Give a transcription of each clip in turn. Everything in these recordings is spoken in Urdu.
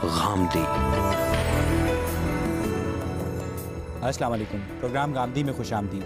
غامدی۔ السلام علیکم، پروگرام غامدی میں خوش آمدید۔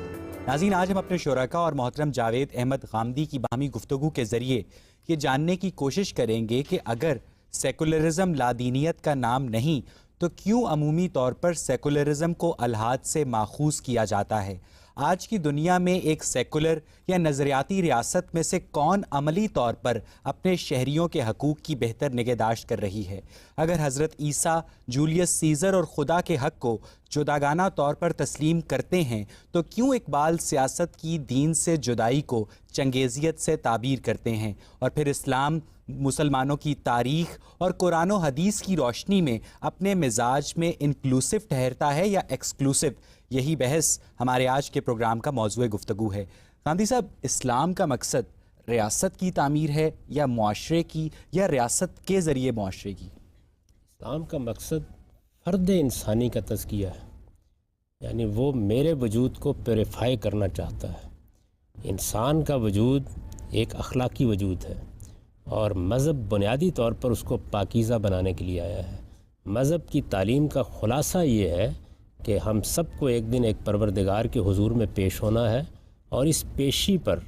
ناظرین، آج ہم اپنے شرکاء اور محترم جاوید احمد غامدی کی باہمی گفتگو کے ذریعے یہ جاننے کی کوشش کریں گے کہ اگر سیکولرزم لادینیت کا نام نہیں تو کیوں عمومی طور پر سیکولرزم کو الحاد سے ماخوذ کیا جاتا ہے؟ آج کی دنیا میں ایک سیکولر یا نظریاتی ریاست میں سے کون عملی طور پر اپنے شہریوں کے حقوق کی بہتر نگہداشت کر رہی ہے؟ اگر حضرت عیسیٰ، جولیس سیزر اور خدا کے حق کو جداگانہ طور پر تسلیم کرتے ہیں تو کیوں اقبال سیاست کی دین سے جدائی کو چنگیزیت سے تعبیر کرتے ہیں؟ اور پھر اسلام مسلمانوں کی تاریخ اور قرآن و حدیث کی روشنی میں اپنے مزاج میں انکلوسیو ٹھہرتا ہے یا ایکسکلوسیو؟ یہی بحث ہمارے آج کے پروگرام کا موضوع گفتگو ہے۔ غامدی صاحب، اسلام کا مقصد ریاست کی تعمیر ہے یا معاشرے کی، یا ریاست کے ذریعے معاشرے کی؟ اسلام کا مقصد فرد انسانی کا تزکیہ ہے، یعنی وہ میرے وجود کو پیوریفائی کرنا چاہتا ہے۔ انسان کا وجود ایک اخلاقی وجود ہے اور مذہب بنیادی طور پر اس کو پاکیزہ بنانے کے لیے آیا ہے۔ مذہب کی تعلیم کا خلاصہ یہ ہے کہ ہم سب کو ایک دن ایک پروردگار کے حضور میں پیش ہونا ہے، اور اس پیشی پر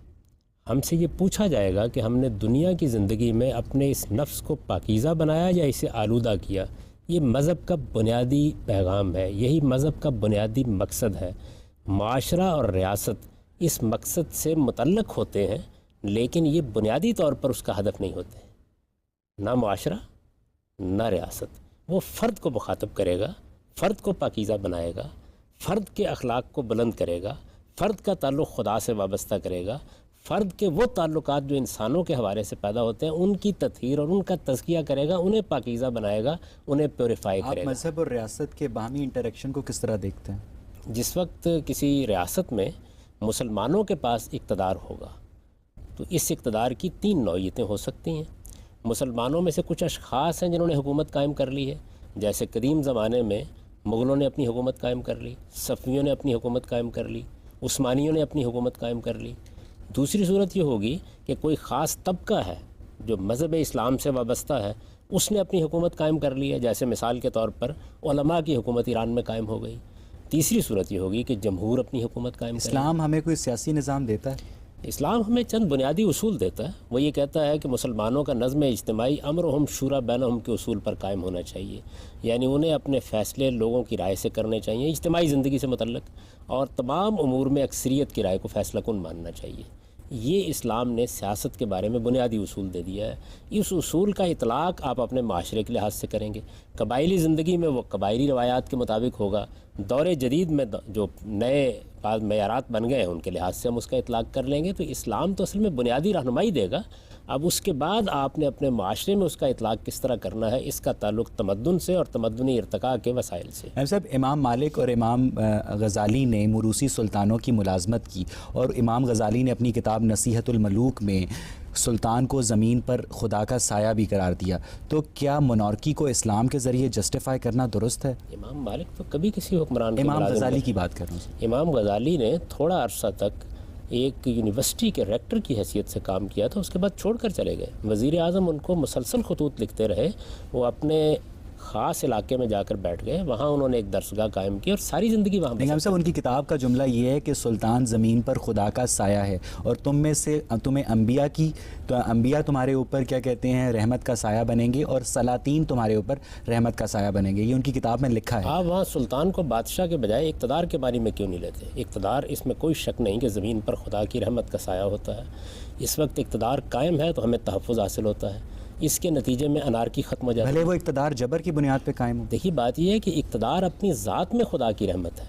ہم سے یہ پوچھا جائے گا کہ ہم نے دنیا کی زندگی میں اپنے اس نفس کو پاکیزہ بنایا یا اسے آلودہ کیا۔ یہ مذہب کا بنیادی پیغام ہے، یہی مذہب کا بنیادی مقصد ہے۔ معاشرہ اور ریاست اس مقصد سے متعلق ہوتے ہیں، لیکن یہ بنیادی طور پر اس کا ہدف نہیں ہوتے۔ نہ معاشرہ نہ ریاست، وہ فرد کو مخاطب کرے گا، فرد کو پاکیزہ بنائے گا، فرد کے اخلاق کو بلند کرے گا، فرد کا تعلق خدا سے وابستہ کرے گا، فرد کے وہ تعلقات جو انسانوں کے حوالے سے پیدا ہوتے ہیں ان کی تطہیر اور ان کا تزکیہ کرے گا، انہیں پاکیزہ بنائے گا، انہیں پیوریفائی کرے گا۔ آپ مذہب اور ریاست کے باہمی انٹریکشن کو کس طرح دیکھتے ہیں؟ جس وقت کسی ریاست میں مسلمانوں کے پاس اقتدار ہوگا تو اس اقتدار کی 3 نوعیتیں ہو سکتی ہیں۔ مسلمانوں میں سے کچھ اشخاص ہیں جنہوں نے حکومت قائم کر لی ہے، جیسے قدیم زمانے میں مغلوں نے اپنی حکومت قائم کر لی، صفویوں نے اپنی حکومت قائم کر لی، عثمانیوں نے اپنی حکومت قائم کر لی۔ دوسری صورت یہ ہوگی کہ کوئی خاص طبقہ ہے جو مذہب اسلام سے وابستہ ہے، اس نے اپنی حکومت قائم کر لی ہے، جیسے مثال کے طور پر علماء کی حکومت ایران میں قائم ہو گئی۔ تیسری صورت یہ ہوگی کہ جمہور اپنی حکومت قائم کر اسلام ہمیں کوئی سیاسی نظام دیتا ہے؟ اسلام ہمیں چند بنیادی اصول دیتا ہے۔ وہ یہ کہتا ہے کہ مسلمانوں کا نظم اجتماعی امرہم شورا بینہم کے اصول پر قائم ہونا چاہیے، یعنی انہیں اپنے فیصلے لوگوں کی رائے سے کرنے چاہیے، اجتماعی زندگی سے متعلق، اور تمام امور میں اکثریت کی رائے کو فیصلہ کن ماننا چاہیے۔ یہ اسلام نے سیاست کے بارے میں بنیادی اصول دے دیا ہے۔ اس اصول کا اطلاق آپ اپنے معاشرے کے لحاظ سے کریں گے، قبائلی زندگی میں وہ قبائلی روایات کے مطابق ہوگا، دور جدید میں جو نئے معیارات بن گئے ہیں ان کے لحاظ سے ہم اس کا اطلاق کر لیں گے۔ تو اسلام تو اصل میں بنیادی رہنمائی دے گا، اب اس کے بعد آپ نے اپنے معاشرے میں اس کا اطلاق کس طرح کرنا ہے، اس کا تعلق تمدن سے اور تمدنی ارتقاء کے وسائل سے۔ صاحب، امام مالک اور امام غزالی نے موروثی سلطانوں کی ملازمت کی، اور امام غزالی نے اپنی کتاب نصیحت الملوک میں سلطان کو زمین پر خدا کا سایہ بھی قرار دیا، تو کیا مونارکی کو اسلام کے ذریعے جسٹیفائی کرنا درست ہے؟ امام مالک تو کبھی کسی حکمران امام غزالی کی بات کر رہا ہوں۔ امام غزالی نے تھوڑا عرصہ تک ایک یونیورسٹی کے ریکٹر کی حیثیت سے کام کیا تھا، اس کے بعد چھوڑ کر چلے گئے۔ وزیر اعظم ان کو مسلسل خطوط لکھتے رہے، وہ اپنے خاص علاقے میں جا کر بیٹھ گئے، وہاں انہوں نے ایک درسگاہ قائم کی اور ساری زندگی وہاں امام صاحب، ان کی کتاب کا جملہ یہ ہے کہ سلطان زمین پر خدا کا سایہ ہے، اور تم میں سے تمہیں انبیاء تمہارے اوپر کیا کہتے ہیں، رحمت کا سایہ بنیں گے، اور سلاطین تمہارے اوپر رحمت کا سایہ بنیں گے۔ یہ ان کی کتاب میں لکھا ہے۔ آپ وہاں سلطان کو بادشاہ کے بجائے اقتدار کے بارے میں کیوں نہیں لیتے؟ اقتدار، اس میں کوئی شک نہیں کہ زمین پر خدا کی رحمت کا سایہ ہوتا ہے۔ اس وقت اقتدار قائم ہے تو ہمیں تحفظ حاصل ہوتا ہے، اس کے نتیجے میں انارکی ختم ہو جاتی ہے۔ بھلے وہ اقتدار جبر کی بنیاد پہ قائم ہو۔ دیکھیے، بات یہ ہے کہ اقتدار اپنی ذات میں خدا کی رحمت ہے۔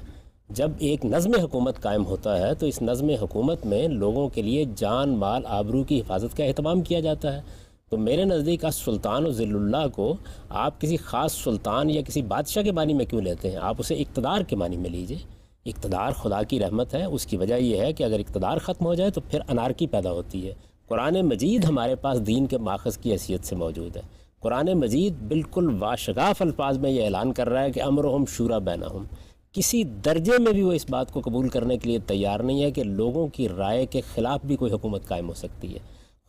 جب ایک نظم حکومت قائم ہوتا ہے تو اس نظم حکومت میں لوگوں کے لیے جان، مال، آبرو کی حفاظت کا اہتمام کیا جاتا ہے۔ تو میرے نزدیک سلطان و ذل اللہ کو آپ کسی خاص سلطان یا کسی بادشاہ کے معنی میں کیوں لیتے ہیں؟ آپ اسے اقتدار کے معنی میں لیجئے۔ اقتدار خدا کی رحمت ہے، اس کی وجہ یہ ہے کہ اگر اقتدار ختم ہو جائے تو پھر انارکی پیدا ہوتی ہے۔ قرآن مجید ہمارے پاس دین کے ماخذ کی حیثیت سے موجود ہے۔ قرآن مجید بالکل واشگاف الفاظ میں یہ اعلان کر رہا ہے کہ امرہم شورا بینہم، کسی درجے میں بھی وہ اس بات کو قبول کرنے کے لیے تیار نہیں ہے کہ لوگوں کی رائے کے خلاف بھی کوئی حکومت قائم ہو سکتی ہے۔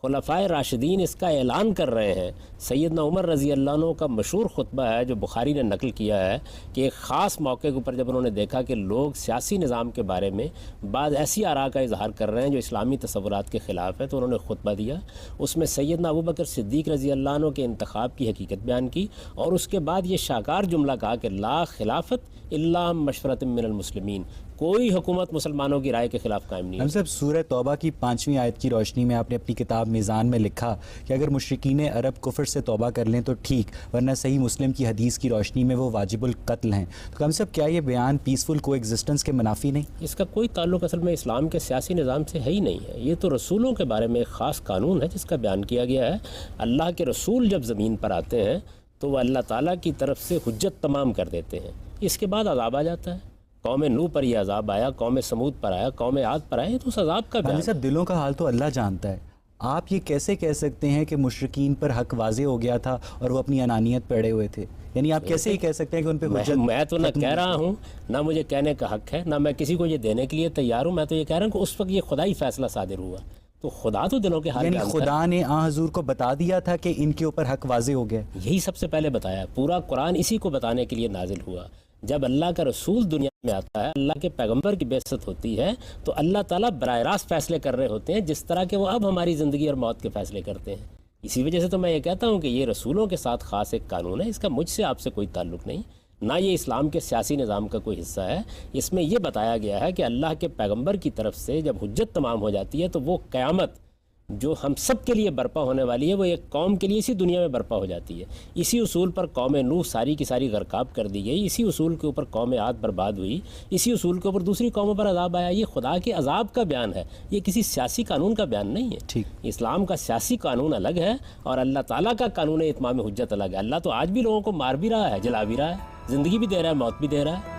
خلفائے راشدین اس کا اعلان کر رہے ہیں. سیدنا عمر رضی اللہ عنہ کا مشہور خطبہ ہے جو بخاری نے نقل کیا ہے کہ ایک خاص موقع کے اوپر جب انہوں نے دیکھا کہ لوگ سیاسی نظام کے بارے میں بعض ایسی آراء کا اظہار کر رہے ہیں جو اسلامی تصورات کے خلاف ہے، تو انہوں نے خطبہ دیا. اس میں سیدنا ابوبکر صدیق رضی اللہ عنہ کے انتخاب کی حقیقت بیان کی، اور اس کے بعد یہ شاکار جملہ کہا کہ لا خلافت الا مشورۃ من المسلمین، کوئی حکومت مسلمانوں کی رائے کے خلاف قائم نہیں ہے. ہم صاحب سورہ توبہ کی 5ویں آیت کی روشنی میں آپ نے اپنی کتاب میزان میں لکھا کہ اگر مشرکین عرب کفر سے توبہ کر لیں تو ٹھیک، ورنہ صحیح مسلم کی حدیث کی روشنی میں وہ واجب القتل ہیں. تو ہم صاحب کیا یہ بیان پیسفل کو ایگزسٹنس کے منافی نہیں؟ اس کا کوئی تعلق اصل میں اسلام کے سیاسی نظام سے ہے ہی نہیں ہے. یہ تو رسولوں کے بارے میں ایک خاص قانون ہے جس کا بیان کیا گیا ہے. اللہ کے رسول جب زمین پر آتے ہیں تو وہ اللہ تعالیٰ کی طرف سے حجت تمام کر دیتے ہیں. اس کے بعد عذاب آ جاتا ہے. قوم نوح پر یہ عذاب آیا، قوم سمود پر آیا، قوم عاد پر آیا، تو اس عذاب کا بیان. صاحب دلوں کا حال تو اللہ جانتا ہے. آپ یہ کیسے کہہ سکتے ہیں کہ مشرکین پر حق واضح ہو گیا تھا اور وہ اپنی انانیت پہ اڑے ہوئے تھے؟ یعنی آپ کیسے ہی کہہ سکتے ہیں کہ ان پہ حجت؟ میں تو نہ کہہ رہا ہوں، نہ مجھے کہنے کا حق ہے، نہ میں کسی کو یہ دینے کے لیے تیار ہوں. میں تو یہ کہہ رہا ہوں کہ اس وقت یہ خدائی فیصلہ صادر ہوا، تو خدا تو دلوں کے حال یعنی جانتا ہے. خدا نے حضور کو بتا دیا تھا کہ ان کے اوپر حق واضح ہو گیا. یہی سب سے پہلے بتایا. پورا قرآن اسی کو بتانے کے لیے نازل ہوا. جب اللہ کا رسول دنیا میں آتا ہے، اللہ کے پیغمبر کی بعثت ہوتی ہے، تو اللہ تعالیٰ براہ راست فیصلے کر رہے ہوتے ہیں جس طرح کہ وہ اب ہماری زندگی اور موت کے فیصلے کرتے ہیں. اسی وجہ سے تو میں یہ کہتا ہوں کہ یہ رسولوں کے ساتھ خاص ایک قانون ہے. اس کا مجھ سے آپ سے کوئی تعلق نہیں، نہ یہ اسلام کے سیاسی نظام کا کوئی حصہ ہے. اس میں یہ بتایا گیا ہے کہ اللہ کے پیغمبر کی طرف سے جب حجت تمام ہو جاتی ہے تو وہ قیامت جو ہم سب کے لیے برپا ہونے والی ہے وہ ایک قوم کے لیے اسی دنیا میں برپا ہو جاتی ہے. اسی اصول پر قوم نوح ساری کی ساری غرقاب کر دی گئی. اسی اصول کے اوپر قوم عاد برباد ہوئی. اسی اصول کے اوپر دوسری قوموں پر عذاب آیا. یہ خدا کے عذاب کا بیان ہے، یہ کسی سیاسی قانون کا بیان نہیں ہے. ٹھیک. اسلام کا سیاسی قانون الگ ہے اور اللہ تعالیٰ کا قانون اتمام حجت الگ ہے. اللہ تو آج بھی لوگوں کو مار بھی رہا ہے، جلا بھی رہا ہے، زندگی بھی دے رہا ہے، موت بھی دے رہا ہے.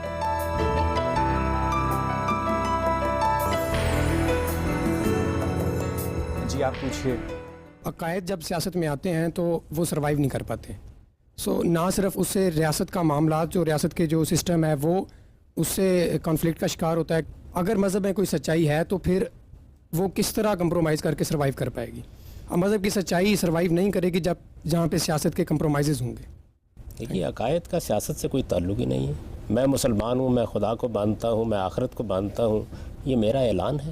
جی آپ پوچھیے. عقائد جب سیاست میں آتے ہیں تو وہ سروائیو نہیں کر پاتے. نہ صرف اس سے ریاست کا معاملات، جو ریاست کے جو سسٹم ہے وہ اس سے کانفلکٹ کا شکار ہوتا ہے. اگر مذہب میں کوئی سچائی ہے تو پھر وہ کس طرح کمپرومائز کر کے سروائیو کر پائے گی؟ اب مذہب کی سچائی سروائیو نہیں کرے گی جہاں پہ سیاست کے کمپرومائزز ہوں گے. دیکھیے عقائد کا سیاست سے کوئی تعلق ہی نہیں ہے. میں مسلمان ہوں، میں خدا کو مانتا ہوں، میں آخرت کو مانتا ہوں، یہ میرا اعلان ہے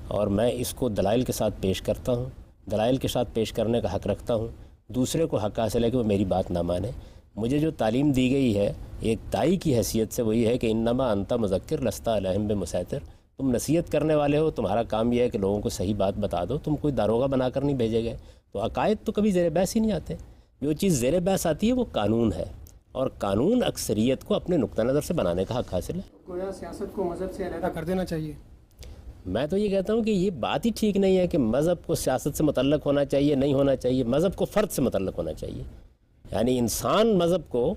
اور میں اس کو دلائل کے ساتھ پیش کرتا ہوں. دلائل کے ساتھ پیش کرنے کا حق رکھتا ہوں. دوسرے کو حق حاصل ہے کہ وہ میری بات نہ مانے. مجھے جو تعلیم دی گئی ہے ایک داعی کی حیثیت سے وہ یہ ہے کہ انما انت مذکر لست علیہم بمسیطر. تم نصیحت کرنے والے ہو، تمہارا کام یہ ہے کہ لوگوں کو صحیح بات بتا دو. تم کوئی داروغہ بنا کر نہیں بھیجے گئے. تو عقائد تو کبھی زیر بحث ہی نہیں آتے. جو چیز زیر بحث آتی ہے وہ قانون ہے، اور قانون اکثریت کو اپنے نقطہ نظر سے بنانے کا حق حاصل ہے. گویا سیاست کو مذہب سے علیحدہ کر دینا چاہیے. میں تو یہ کہتا ہوں کہ یہ بات ہی ٹھیک نہیں ہے کہ مذہب کو سیاست سے متعلق ہونا چاہیے، نہیں ہونا چاہیے. مذہب کو فرد سے متعلق ہونا چاہیے. یعنی انسان مذہب کو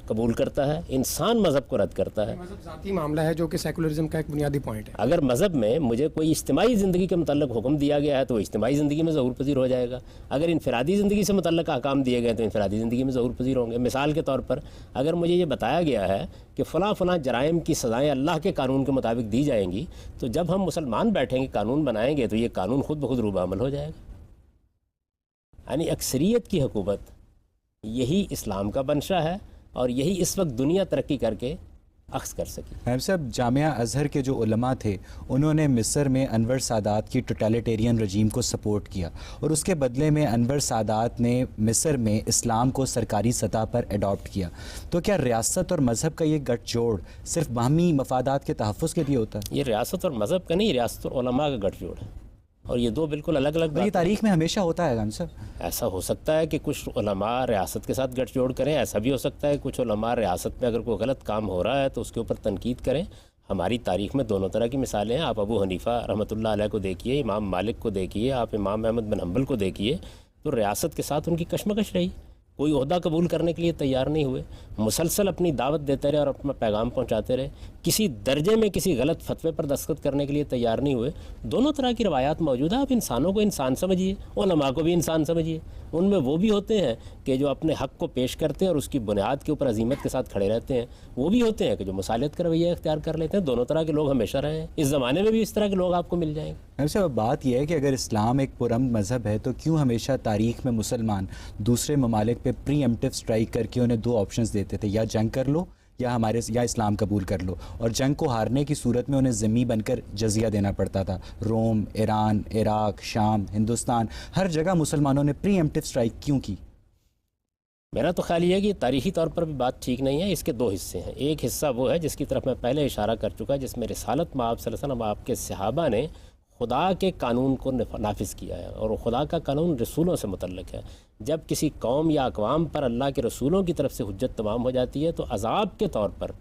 قبول کرتا ہے، انسان مذہب کو رد کرتا ہے. مذہب ذاتی معاملہ ہے جو کہ سیکولرزم کا ایک بنیادی پوائنٹ ہے. اگر مذہب میں مجھے کوئی اجتماعی زندگی کے متعلق حکم دیا گیا ہے تو وہ اجتماعی زندگی میں ظہور پذیر ہو جائے گا. اگر انفرادی زندگی سے متعلق احکام دیے گئے تو انفرادی زندگی میں ظہور پذیر ہوں گے. مثال کے طور پر اگر مجھے یہ بتایا گیا ہے کہ فلاں فلاں جرائم کی سزائیں اللہ کے قانون کے مطابق دی جائیں گی، تو جب ہم مسلمان بیٹھیں گے قانون بنائیں گے تو یہ قانون خود بخود روبہ عمل ہو جائے گا. یعنی اکثریت کی حکومت یہی اسلام کا منشا ہے اور یہی اس وقت دنیا ترقی کر کے اخذ کر سکی. میم صاحب جامعہ ازہر کے جو علماء تھے انہوں نے مصر میں انور سادات کی ٹوٹیلیٹیرین رجیم کو سپورٹ کیا اور اس کے بدلے میں انور سادات نے مصر میں اسلام کو سرکاری سطح پر اڈاپٹ کیا. تو کیا ریاست اور مذہب کا یہ گٹھ جوڑ صرف باہمی مفادات کے تحفظ کے لیے ہوتا ہے؟ یہ ریاست اور مذہب کا نہیں، ریاست اور علماء کا گٹھ جوڑ ہے، اور یہ دو بالکل الگ الگ یہ تاریخ میں ہمیشہ ہوتا ہے گن صاحب. ایسا ہو سکتا ہے کہ کچھ علماء ریاست کے ساتھ گٹھ جوڑ کریں، ایسا بھی ہو سکتا ہے کچھ علماء ریاست میں اگر کوئی غلط کام ہو رہا ہے تو اس کے اوپر تنقید کریں. ہماری تاریخ میں دونوں طرح کی مثالیں ہیں. آپ ابو حنیفہ رحمۃ اللہ علیہ کو دیکھیے، امام مالک کو دیکھیے، آپ امام احمد بن حنبل کو دیکھیے، تو ریاست کے ساتھ ان کی کشمکش رہی. کوئی عہدہ قبول کرنے کے لیے تیار نہیں ہوئے، مسلسل اپنی دعوت دیتے رہے اور اپنا پیغام پہنچاتے رہے. کسی درجے میں کسی غلط فتوے پر دستخط کرنے کے لیے تیار نہیں ہوئے. دونوں طرح کی روایات موجود ہیں. آپ انسانوں کو انسان سمجھیے، علماء کو بھی انسان سمجھیے. ان میں وہ بھی ہوتے ہیں کہ جو اپنے حق کو پیش کرتے ہیں اور اس کی بنیاد کے اوپر عزیمت کے ساتھ کھڑے رہتے ہیں. وہ بھی ہوتے ہیں کہ جو مصالحت کا رویہ اختیار کر لیتے ہیں. دونوں طرح کے لوگ ہمیشہ رہے ہیں. اس زمانے میں بھی اس طرح کے لوگ آپ کو مل جائیں گے. ویسے بات یہ ہے کہ اگر اسلام ایک پرامن مذہب ہے تو کیوں ہمیشہ تاریخ میں مسلمان دوسرے ممالک پہ پری ایمپٹیو اسٹرائک کر کے انہیں 2 آپشنز دیتے تھے، یا جنگ کر لو یا اسلام قبول کر لو، اور جنگ کو ہارنے کی صورت میں انہیں ذمہ بن کر جزیہ دینا پڑتا تھا۔ روم، ایران، عراق، شام، ہندوستان، ہر جگہ مسلمانوں نے پری ایمپٹیو اسٹرائک کیوں کی؟ میرا تو خیال یہ ہے کہ تاریخی طور پر بھی بات ٹھیک نہیں ہے۔ اس کے 2 حصے ہیں۔ ایک حصہ وہ ہے جس کی طرف میں پہلے اشارہ کر چکا، جس میں رسالت مآب صلی اللہ علیہ وسلم آپ کے صحابہ نے خدا کے قانون کو نافذ کیا ہے، اور خدا کا قانون رسولوں سے متعلق ہے۔ جب کسی قوم یا اقوام پر اللہ کے رسولوں کی طرف سے حجت تمام ہو جاتی ہے تو عذاب کے طور پر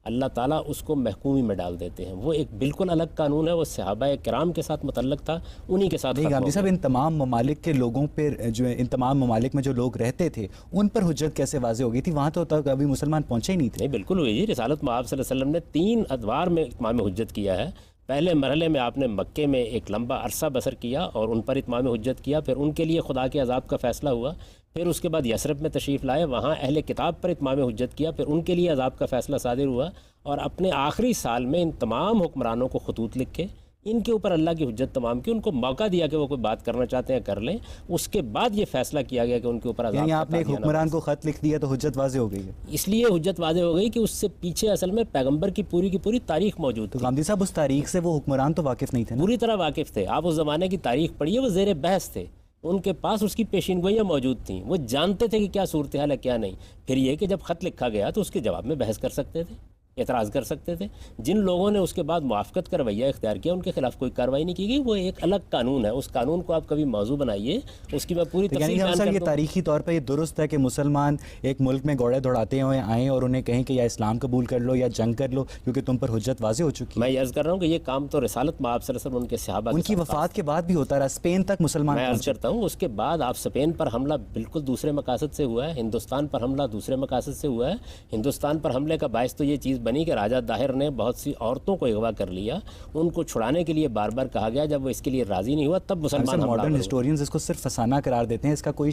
اللہ تعالیٰ اس کو محکومی میں ڈال دیتے ہیں۔ وہ ایک بالکل الگ قانون ہے، وہ صحابہ کرام کے ساتھ متعلق تھا، انہی کے ساتھ گاندھی صاحب، ان تمام ممالک کے لوگوں پر ان تمام ممالک میں جو لوگ رہتے تھے ان پر حجت کیسے واضح ہو گئی تھی؟ وہاں تو تک ابھی مسلمان پہنچے ہی نہیں تھے۔ نہیں، بالکل ہوئی جی۔ رسالت مآب صلی اللہ علیہ وسلم نے 3 ادوار میں اتمام حجت کیا ہے۔ پہلے مرحلے میں آپ نے مکے میں ایک لمبا عرصہ بسر کیا اور ان پر اتمام حجت کیا، پھر ان کے لیے خدا کے عذاب کا فیصلہ ہوا، پھر اس کے بعد یثرب میں تشریف لائے، وہاں اہل کتاب پر اتمام حجت کیا، پھر ان کے لیے عذاب کا فیصلہ صادر ہوا، اور اپنے آخری سال میں ان تمام حکمرانوں کو خطوط لکھے، ان کے اوپر اللہ کی حجت تمام کی، ان کو موقع دیا کہ وہ کوئی بات کرنا چاہتے ہیں کر لیں۔ اس کے بعد یہ فیصلہ کیا گیا کہ ان کے اوپر عذاب، یعنی آپ نے ایک حکمران کو خط لکھ دیا تو حجت واضح ہو گئی ہے؟ اس لیے حجت واضح ہو گئی کہ اس سے پیچھے اصل میں پیغمبر کی پوری تاریخ موجود تو تھی۔ گاندھی صاحب، اس تاریخ سے وہ حکمران تو واقف نہیں تھے نا؟ پوری طرح واقف تھے۔ آپ اس زمانے کی تاریخ پڑھیے، وہ زیر بحث تھے، ان کے پاس اس کی پیشین گوئیاں موجود تھیں، وہ جانتے تھے کہ کیا صورتحال ہے کیا نہیں۔ پھر یہ کہ جب خط لکھا گیا تو اس کے جواب میں بحث کر سکتے تھے، اعتراض کر سکتے تھے۔ جن لوگوں نے اس کے بعد موافقت کا رویہ اختیار کیا ان کے خلاف کوئی کارروائی نہیں کی گئی، وہ ایک الگ قانون ہے۔ اس قانون کو آپ کبھی موضوع بنائیے، اس کی میں پوری تفصیل بیان کر یہ دوں۔ تاریخی طور پر یہ درست ہے کہ مسلمان ایک ملک میں گھوڑے دوڑاتے ہوئے آئیں اور انہیں کہیں کہ یا اسلام قبول کر لو یا جنگ کر لو کیونکہ تم پر حجت واضح ہو چکی ہے؟ میں یہ عرض کر رہا ہوں کہ یہ کام تو رسالت مآب صلی اللہ علیہ وسلم ان کے صحابہ ان کی وفات کے بعد بھی ہوتا رہا، اسپین تک مسلمان میں عرض کرتا ہوں۔ اس کے بعد آپ اسپین پر حملہ بالکل دوسرے مقاصد سے ہوا ہے، ہندوستان پر حملہ دوسرے مقاصد سے ہوا ہے۔ ہندوستان پر حملے کا باعث تو یہ چیز بنی کہ راجہ طاہر نے بہت سی عورتوں کو اغوا کر لیا، ان کو چھڑانے کے لیے بار بار کہا گیا، جب وہ اس کے لیے راضی نہیں ہوا تب مسلمان حملہ ماڈرن ہوئے۔ ہسٹورینز اس کو صرف فسانہ قرار دیتے ہیں، اس کا کوئی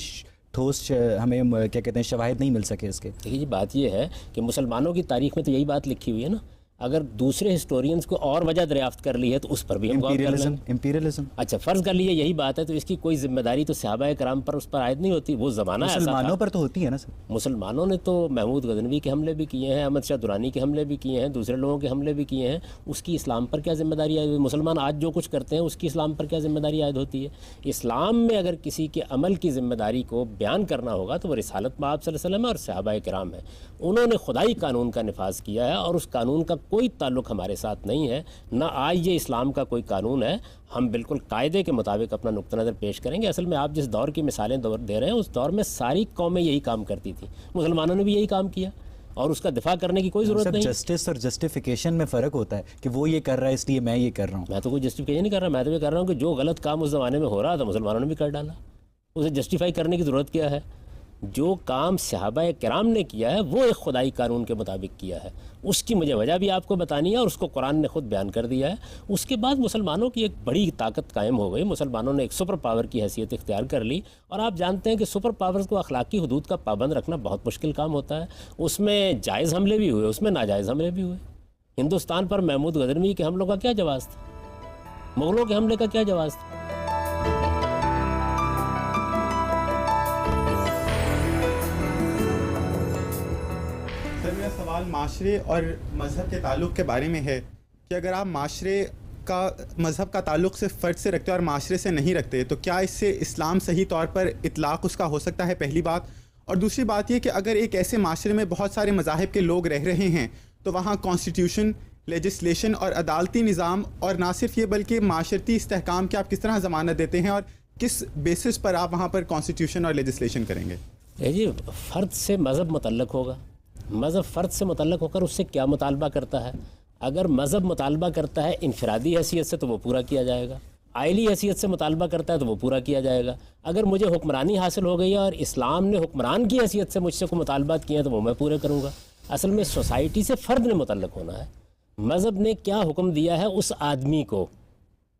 ٹھوس ہمیں کیا کہتے ہیں شواہد نہیں مل سکے اس کے۔ دیکھیے جی، بات یہ ہے کہ مسلمانوں کی تاریخ میں تو یہی بات لکھی ہوئی ہے نا، اگر دوسرے ہسٹورینز کو اور وجہ دریافت کر لی ہے تو اس پر بھی ہم غور کر لیں۔ امپیریلزم، اچھا فرض کر لیے یہی بات ہے تو اس کی کوئی ذمہ داری تو صحابہ کرام پر اس پر عائد نہیں ہوتی، وہ زمانہ ایسا تھا۔ مسلمانوں پر تو ہوتی ہے نا سر؟ مسلمانوں نے تو محمود غزنوی کے حملے بھی کیے ہیں، احمد شاہ درانی کے حملے بھی کیے ہیں، دوسرے لوگوں کے حملے بھی کیے ہیں، اس کی اسلام پر کیا ذمہ داری عائد ہوئی؟ مسلمان آج جو کچھ کرتے ہیں اس کی اسلام پر کیا ذمہ داری عائد ہوتی ہے؟ اسلام میں اگر کسی کے عمل کی ذمہ داری کو بیان کرنا ہوگا تو وہ رسالت مآب صلی اللہ علیہ وسلم اور صحابہ کرام ہیں، انہوں نے خدائی قانون کا نفاذ کیا ہے، اور اس قانون کا کوئی تعلق ہمارے ساتھ نہیں ہے، نہ آج یہ اسلام کا کوئی قانون ہے۔ ہم بالکل قاعدے کے مطابق اپنا نقطہ نظر پیش کریں گے۔ اصل میں آپ جس دور کی مثالیں دے رہے ہیں اس دور میں ساری قومیں یہی کام کرتی تھیں، مسلمانوں نے بھی یہی کام کیا اور اس کا دفاع کرنے کی کوئی ضرورت نہیں۔ جسٹس اور جسٹیفیکیشن میں فرق ہوتا ہے کہ وہ یہ کر رہا ہے اس لیے میں یہ کر رہا ہوں۔ میں تو کوئی جسٹیفیکیشن نہیں کر رہا، میں تو یہ کر رہا ہوں کہ جو غلط کام اس زمانے میں ہو رہا تھا مسلمانوں نے بھی کر ڈالا، اسے جسٹیفائی کرنے کی ضرورت کیا ہے؟ جو کام صحابہ کرام نے کیا ہے وہ ایک خدائی قانون کے مطابق کیا ہے، اس کی مجھے وجہ بھی آپ کو بتانی ہے اور اس کو قرآن نے خود بیان کر دیا ہے۔ اس کے بعد مسلمانوں کی ایک بڑی طاقت قائم ہو گئی، مسلمانوں نے ایک سپر پاور کی حیثیت اختیار کر لی، اور آپ جانتے ہیں کہ سپر پاورز کو اخلاقی حدود کا پابند رکھنا بہت مشکل کام ہوتا ہے۔ اس میں جائز حملے بھی ہوئے، اس میں ناجائز حملے بھی ہوئے۔ ہندوستان پر محمود غزنوی کے حملوں کا کیا جواز تھا؟ مغلوں کے حملے کا کیا جواز تھا؟ سوال معاشرے اور مذہب کے تعلق کے بارے میں ہے کہ اگر آپ معاشرے کا مذہب کا تعلق صرف فرد سے رکھتے اور معاشرے سے نہیں رکھتے تو کیا اس سے اسلام صحیح طور پر اطلاق اس کا ہو سکتا ہے؟ پہلی بات۔ اور دوسری بات یہ کہ اگر ایک ایسے معاشرے میں بہت سارے مذاہب کے لوگ رہ رہے ہیں تو وہاں کانسٹیٹیوشن، لیجسلیشن اور عدالتی نظام، اور نہ صرف یہ بلکہ معاشرتی استحکام کی آپ کس طرح ضمانت دیتے ہیں اور کس بیسس پر آپ وہاں پر کانسٹیٹیوشن اور لیجسلیشن کریں گے؟ جی، فرد سے مذہب متعلق ہوگا، مذہب فرد سے متعلق ہو کر اس سے کیا مطالبہ کرتا ہے؟ اگر مذہب مطالبہ کرتا ہے انفرادی حیثیت سے تو وہ پورا کیا جائے گا، آئلی حیثیت سے مطالبہ کرتا ہے تو وہ پورا کیا جائے گا۔ اگر مجھے حکمرانی حاصل ہو گئی ہے اور اسلام نے حکمران کی حیثیت سے مجھ سے کوئی مطالبات کیے ہیں تو وہ میں پورے کروں گا۔ اصل میں سوسائٹی سے فرد نے متعلق ہونا ہے، مذہب نے کیا حکم دیا ہے اس آدمی کو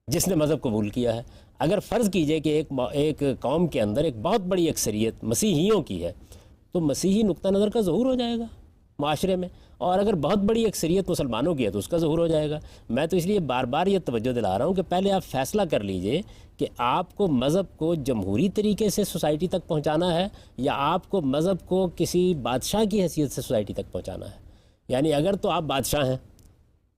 جس نے مذہب قبول کیا ہے۔ اگر فرض کیجئے کہ ایک قوم کے اندر ایک بہت بڑی اکثریت مسیحیوں کی ہے تو مسیحی نقطہ نظر کا ظہور ہو جائے گا، معاشرے میں، اور اگر بہت بڑی اکثریت مسلمانوں کی ہے تو اس کا ظہور ہو جائے گا۔ میں تو اس لیے بار بار یہ توجہ دلا رہا ہوں کہ پہلے آپ فیصلہ کر لیجئے کہ آپ کو مذہب کو جمہوری طریقے سے سوسائٹی تک پہنچانا ہے یا آپ کو مذہب کو کسی بادشاہ کی حیثیت سے سوسائٹی تک پہنچانا ہے۔ یعنی اگر تو آپ بادشاہ ہیں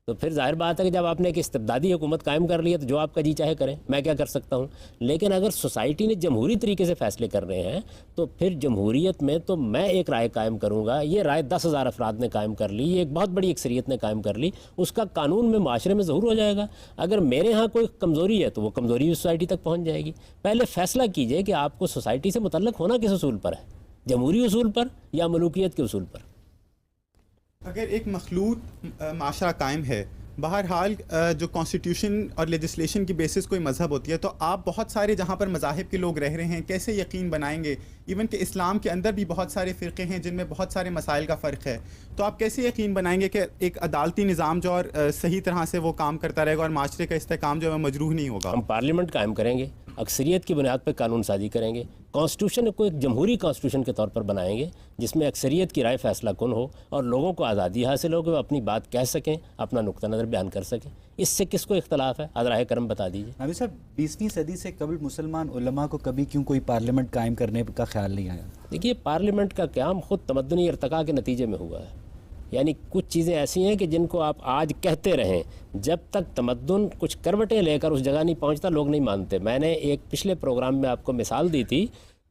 تو پھر ظاہر بات ہے کہ جب آپ نے ایک استبدادی حکومت قائم کر لی ہے تو جو آپ کا جی چاہے کریں، میں کیا کر سکتا ہوں۔ لیکن اگر سوسائٹی نے جمہوری طریقے سے فیصلے کر رہے ہیں تو پھر جمہوریت میں تو میں ایک رائے قائم کروں گا، یہ رائے 10,000 افراد نے قائم کر لی، یہ ایک بہت بڑی اکثریت نے قائم کر لی، اس کا قانون میں معاشرے میں ظہور ہو جائے گا۔ اگر میرے ہاں کوئی کمزوری ہے تو وہ کمزوری بھی سوسائٹی تک پہنچ جائے گی۔ پہلے فیصلہ کیجئے کہ آپ کو سوسائٹی سے متعلق ہونا کس اصول پر ہے، جمہوری اصول پر یا ملوکیت کے اصول پر۔ اگر ایک مخلوط معاشرہ قائم ہے، بہرحال جو کانسٹیٹیوشن اور لیجسلیشن کی بیسس کوئی مذہب ہوتی ہے، تو آپ بہت سارے جہاں پر مذاہب کے لوگ رہ رہے ہیں کیسے یقین بنائیں گے؟ ایون کہ اسلام کے اندر بھی بہت سارے فرقے ہیں جن میں بہت سارے مسائل کا فرق ہے، تو آپ کیسے یقین بنائیں گے کہ ایک عدالتی نظام جو اور صحیح طرح سے وہ کام کرتا رہے گا اور معاشرے کا استحکام جو ہے مجروح نہیں ہوگا؟ ہم پارلیمنٹ قائم کریں گے، اکثریت کی بنیاد پہ قانون سازی کریں گے، کانسٹیٹیوشن کو ایک جمہوری کانسٹیٹیوشن کے طور پر بنائیں گے جس میں اکثریت کی رائے فیصلہ کن ہو اور لوگوں کو آزادی حاصل ہو کہ وہ اپنی بات کہہ سکیں، اپنا نقطہ نظر بیان کر سکیں۔ اس سے کس کو اختلاف ہے؟ ازراہ کرم بتا دیجیے۔ نبی صاحب 20ویں صدی سے قبل مسلمان علماء کو کبھی کیوں کوئی پارلیمنٹ قائم کرنے کا خیال نہیں آیا؟ دیکھیے، پارلیمنٹ کا قیام خود تمدنی ارتقاء کے نتیجے میں ہوا ہے۔ یعنی کچھ چیزیں ایسی ہیں کہ جن کو آپ آج کہتے رہیں، جب تک تمدن کچھ کروٹیں لے کر اس جگہ نہیں پہنچتا لوگ نہیں مانتے۔ میں نے ایک پچھلے پروگرام میں آپ کو مثال دی تھی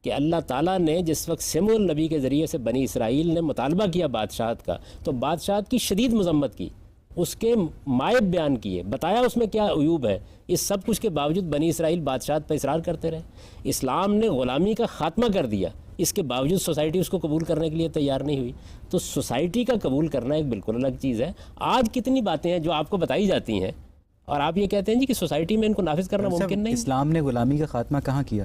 کہ اللہ تعالیٰ نے جس وقت سمو النبی کے ذریعے سے بنی اسرائیل نے مطالبہ کیا بادشاہت کا، تو بادشاہت کی شدید مذمت کی، اس کے مائب بیان کیے، بتایا اس میں کیا عیوب ہے۔ اس سب کچھ کے باوجود بنی اسرائیل بادشاہت پر اصرار کرتے رہے۔ اسلام نے غلامی کا خاتمہ کر دیا، اس کے باوجود سوسائٹی اس کو قبول کرنے کے لیے تیار نہیں ہوئی۔ تو سوسائٹی کا قبول کرنا ایک بالکل الگ چیز ہے۔ آج کتنی باتیں ہیں جو آپ کو بتائی جاتی ہیں اور آپ یہ کہتے ہیں جی کہ سوسائٹی میں ان کو نافذ کرنا ممکن نہیں۔ اسلام نے غلامی کا خاتمہ کہاں کیا؟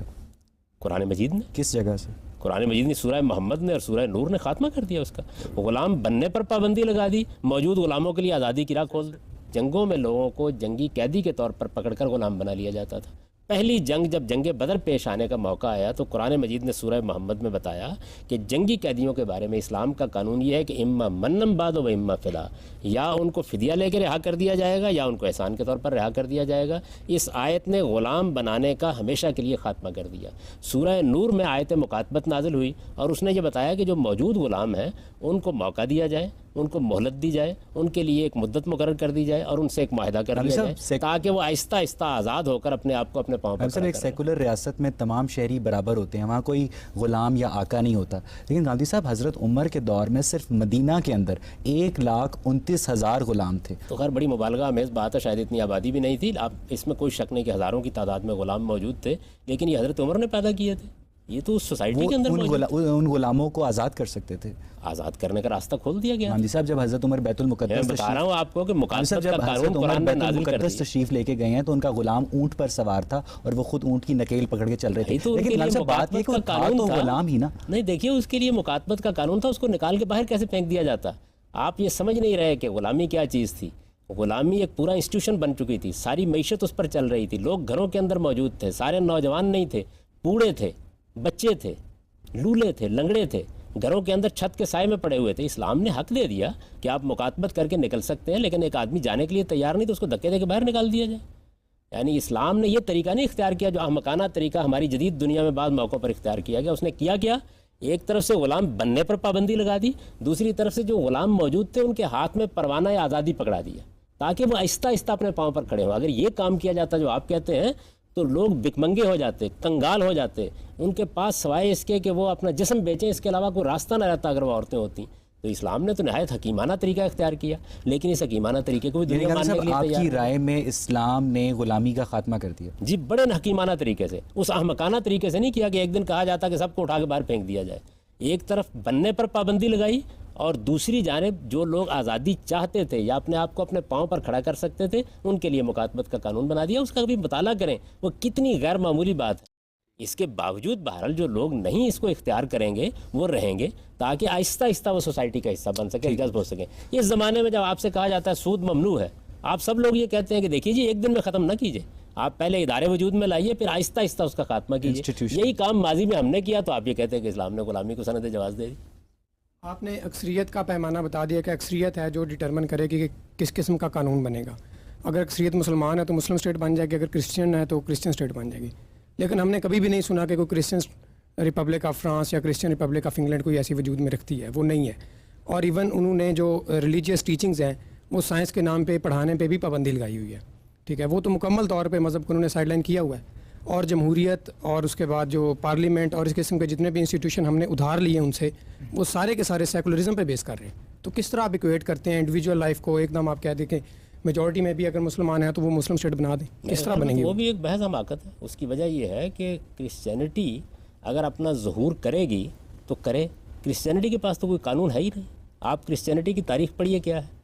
قرآن مجید نے۔ کس جگہ سے؟ قرآن مجید نے سورہ محمد نے اور سورہ نور نے خاتمہ کر دیا اس کا۔ غلام بننے پر پابندی لگا دی، موجود غلاموں کے لیے آزادی کی راہ کھول دی۔ جنگوں میں لوگوں کو جنگی قیدی کے طور پر پکڑ کر غلام بنا لیا جاتا تھا۔ پہلی جنگ جب جنگ بدر پیش آنے کا موقع آیا تو قرآن مجید نے سورہ محمد میں بتایا کہ جنگی قیدیوں کے بارے میں اسلام کا قانون یہ ہے کہ اما منم بعد و اما فدا، یا ان کو فدیہ لے کے رہا کر دیا جائے گا یا ان کو احسان کے طور پر رہا کر دیا جائے گا۔ اس آیت نے غلام بنانے کا ہمیشہ کے لیے خاتمہ کر دیا۔ سورہ نور میں آیت مکاتبت نازل ہوئی اور اس نے یہ بتایا کہ جو موجود غلام ہیں ان کو موقع دیا جائے، ان کو مہلت دی جائے، ان کے لیے ایک مدت مقرر کر دی جائے اور ان سے ایک معاہدہ کر دیا جائے تاکہ وہ آہستہ آہستہ آزاد ہو کر اپنے آپ کو اپنے پاؤں پر کھڑا ایک سیکولر ریاست میں تمام شہری برابر ہوتے ہیں، وہاں کوئی غلام یا آقا نہیں ہوتا۔ لیکن گاندھی صاحب حضرت عمر کے دور میں صرف مدینہ کے اندر 1,29,000 غلام تھے۔ تو خیر بڑی مبالغہ آمیز بات ہے، شاید اتنی آبادی بھی نہیں تھی، آپ اس میں کوئی شک نہیں کہ ہزاروں کی تعداد میں غلام موجود تھے، لیکن یہ حضرت عمر نے پیدا کیے تھے، یہ تو اس سوسائٹی کے اندر ان غلاموں کو آزاد کر سکتے تھے، آزاد کرنے کا راستہ کھول دیا گیا۔ گاندھی صاحب جب حضرت عمر بیت المقدس بتا رہا ہوں آپ کو کہ مقاصد کا قانون قرآن نے نازل کر دیا۔ تشریف لے کے گئے ہیں تو ان کا غلام اونٹ پر سوار تھا اور وہ خود اونٹ کی نکیل پکڑ کے چل رہے تھے، لیکن بات یہ کہ قانون تو غلام ہی نا۔ نہیں دیکھیے، اس کے لیے مکاتبت کا قانون تھا، اس کو نکال کے باہر کیسے پھینک دیا جاتا؟ آپ یہ سمجھ نہیں رہے کہ غلامی کیا چیز تھی۔ غلامی ایک پورا انسٹیٹیوشن بن چکی تھی، ساری معیشت اس پر چل رہی تھی، لوگ گھروں کے اندر موجود تھے، سارے نوجوان نہیں تھے، بوڑھے تھے، بچے تھے، لولے تھے، لنگڑے تھے، گھروں کے اندر چھت کے سائے میں پڑے ہوئے تھے۔ اسلام نے حق دے دیا کہ آپ مکاتبت کر کے نکل سکتے ہیں، لیکن ایک آدمی جانے کے لیے تیار نہیں تو اس کو دھکے دے کے باہر نکال دیا جائے۔ یعنی اسلام نے یہ طریقہ نہیں اختیار کیا جو احمقانہ طریقہ ہماری جدید دنیا میں بعض موقعوں پر اختیار کیا گیا۔ اس نے کیا ایک طرف سے غلام بننے پر پابندی لگا دی، دوسری طرف سے جو غلام موجود تھے ان کے ہاتھ میں پروانہ آزادی پکڑا دیا تاکہ وہ آہستہ آہستہ اپنے پاؤں پر کھڑے ہوں۔ اگر یہ کام کیا جاتا جو آپ کہتے ہیں تو لوگ بکمنگے ہو جاتے، کنگال ہو جاتے، ان کے پاس سوائے اس کے کہ وہ اپنا جسم بیچیں اس کے علاوہ کوئی راستہ نہ رہتا اگر وہ عورتیں ہوتی۔ تو اسلام نے تو نہایت حکیمانہ طریقہ اختیار کیا، لیکن اس حکیمانہ طریقے کو بھی دنیا ماننے کے لیے تیار ہے۔ آپ کی رائے میں اسلام نے غلامی کا خاتمہ کر دیا؟ جی، بڑے حکیمانہ طریقے سے، اس احمقانہ طریقے سے نہیں کیا کہ ایک دن کہا جاتا کہ سب کو اٹھا کے باہر پھینک دیا جائے۔ ایک طرف بننے پر پابندی لگائی اور دوسری جانب جو لوگ آزادی چاہتے تھے یا اپنے آپ کو اپنے پاؤں پر کھڑا کر سکتے تھے ان کے لیے مکاتبت کا قانون بنا دیا۔ اس کا بھی مطالعہ کریں، وہ کتنی غیر معمولی بات ہے۔ اس کے باوجود بہرحال جو لوگ نہیں اس کو اختیار کریں گے وہ رہیں گے تاکہ آہستہ آہستہ وہ سوسائٹی کا حصہ بن سکے، جذب ہو سکیں۔ اس زمانے میں جب آپ سے کہا جاتا ہے سود ممنوع ہے، آپ سب لوگ یہ کہتے ہیں کہ دیکھیے جی ایک دن میں ختم نہ کیجیے، آپ پہلے ادارے وجود میں لائیے، پھر آہستہ آہستہ اس کا خاتمہ کیجیے۔ یہی کام ماضی میں ہم نے کیا تو آپ یہ کہتے ہیں کہ اسلام نے غلامی کو سند جواز دے دی۔ آپ نے اکثریت کا پیمانہ بتا دیا کہ اکثریت ہے جو ڈٹرمن کرے کہ کس قسم کا قانون بنے گا. اگر اکثریت مسلمان ہے تو مسلم اسٹیٹ بن جائے گی, اگر کرسچن ہے تو کرسچن اسٹیٹ بن جائے گی. لیکن ہم نے کبھی بھی نہیں سنا کہ کوئی کرسچن ریپبلک آف فرانس یا کرسچن ریپبلک آف انگلینڈ کوئی ایسی وجود میں رکھتی ہے, وہ نہیں ہے. اور ایون انہوں نے جو ریلیجیس ٹیچنگز ہیں وہ سائنس کے نام پہ پڑھانے پہ بھی پابندی لگائی ہوئی ہے. ٹھیک ہے, وہ تو مکمل طور پہ مذہب کو انہوں نے سائڈ لائن کیا ہوا ہے. اور جمہوریت اور اس کے بعد جو پارلیمنٹ اور اس قسم کے جتنے بھی انسٹیٹیوشن ہم نے ادھار لیے ان سے, وہ سارے کے سارے سیکولرزم پہ بیس کر رہے ہیں. تو کس طرح آپ ایکویٹ کرتے ہیں انڈیویجول لائف کو؟ ایک دم آپ کہہ دیں کہ میجورٹی میں بھی اگر مسلمان ہیں تو وہ مسلم اسٹیٹ بنا دیں, کس طرح بنے گی؟ وہ بھی ایک بحث حماقت ہے. اس کی وجہ یہ ہے کہ کرسچینٹی اگر اپنا ظہور کرے گی تو کرے. کرسچینٹی کے پاس تو کوئی قانون ہے ہی نہیں. آپ کرسچینٹی کی تاریخ پڑھیے کیا ہے.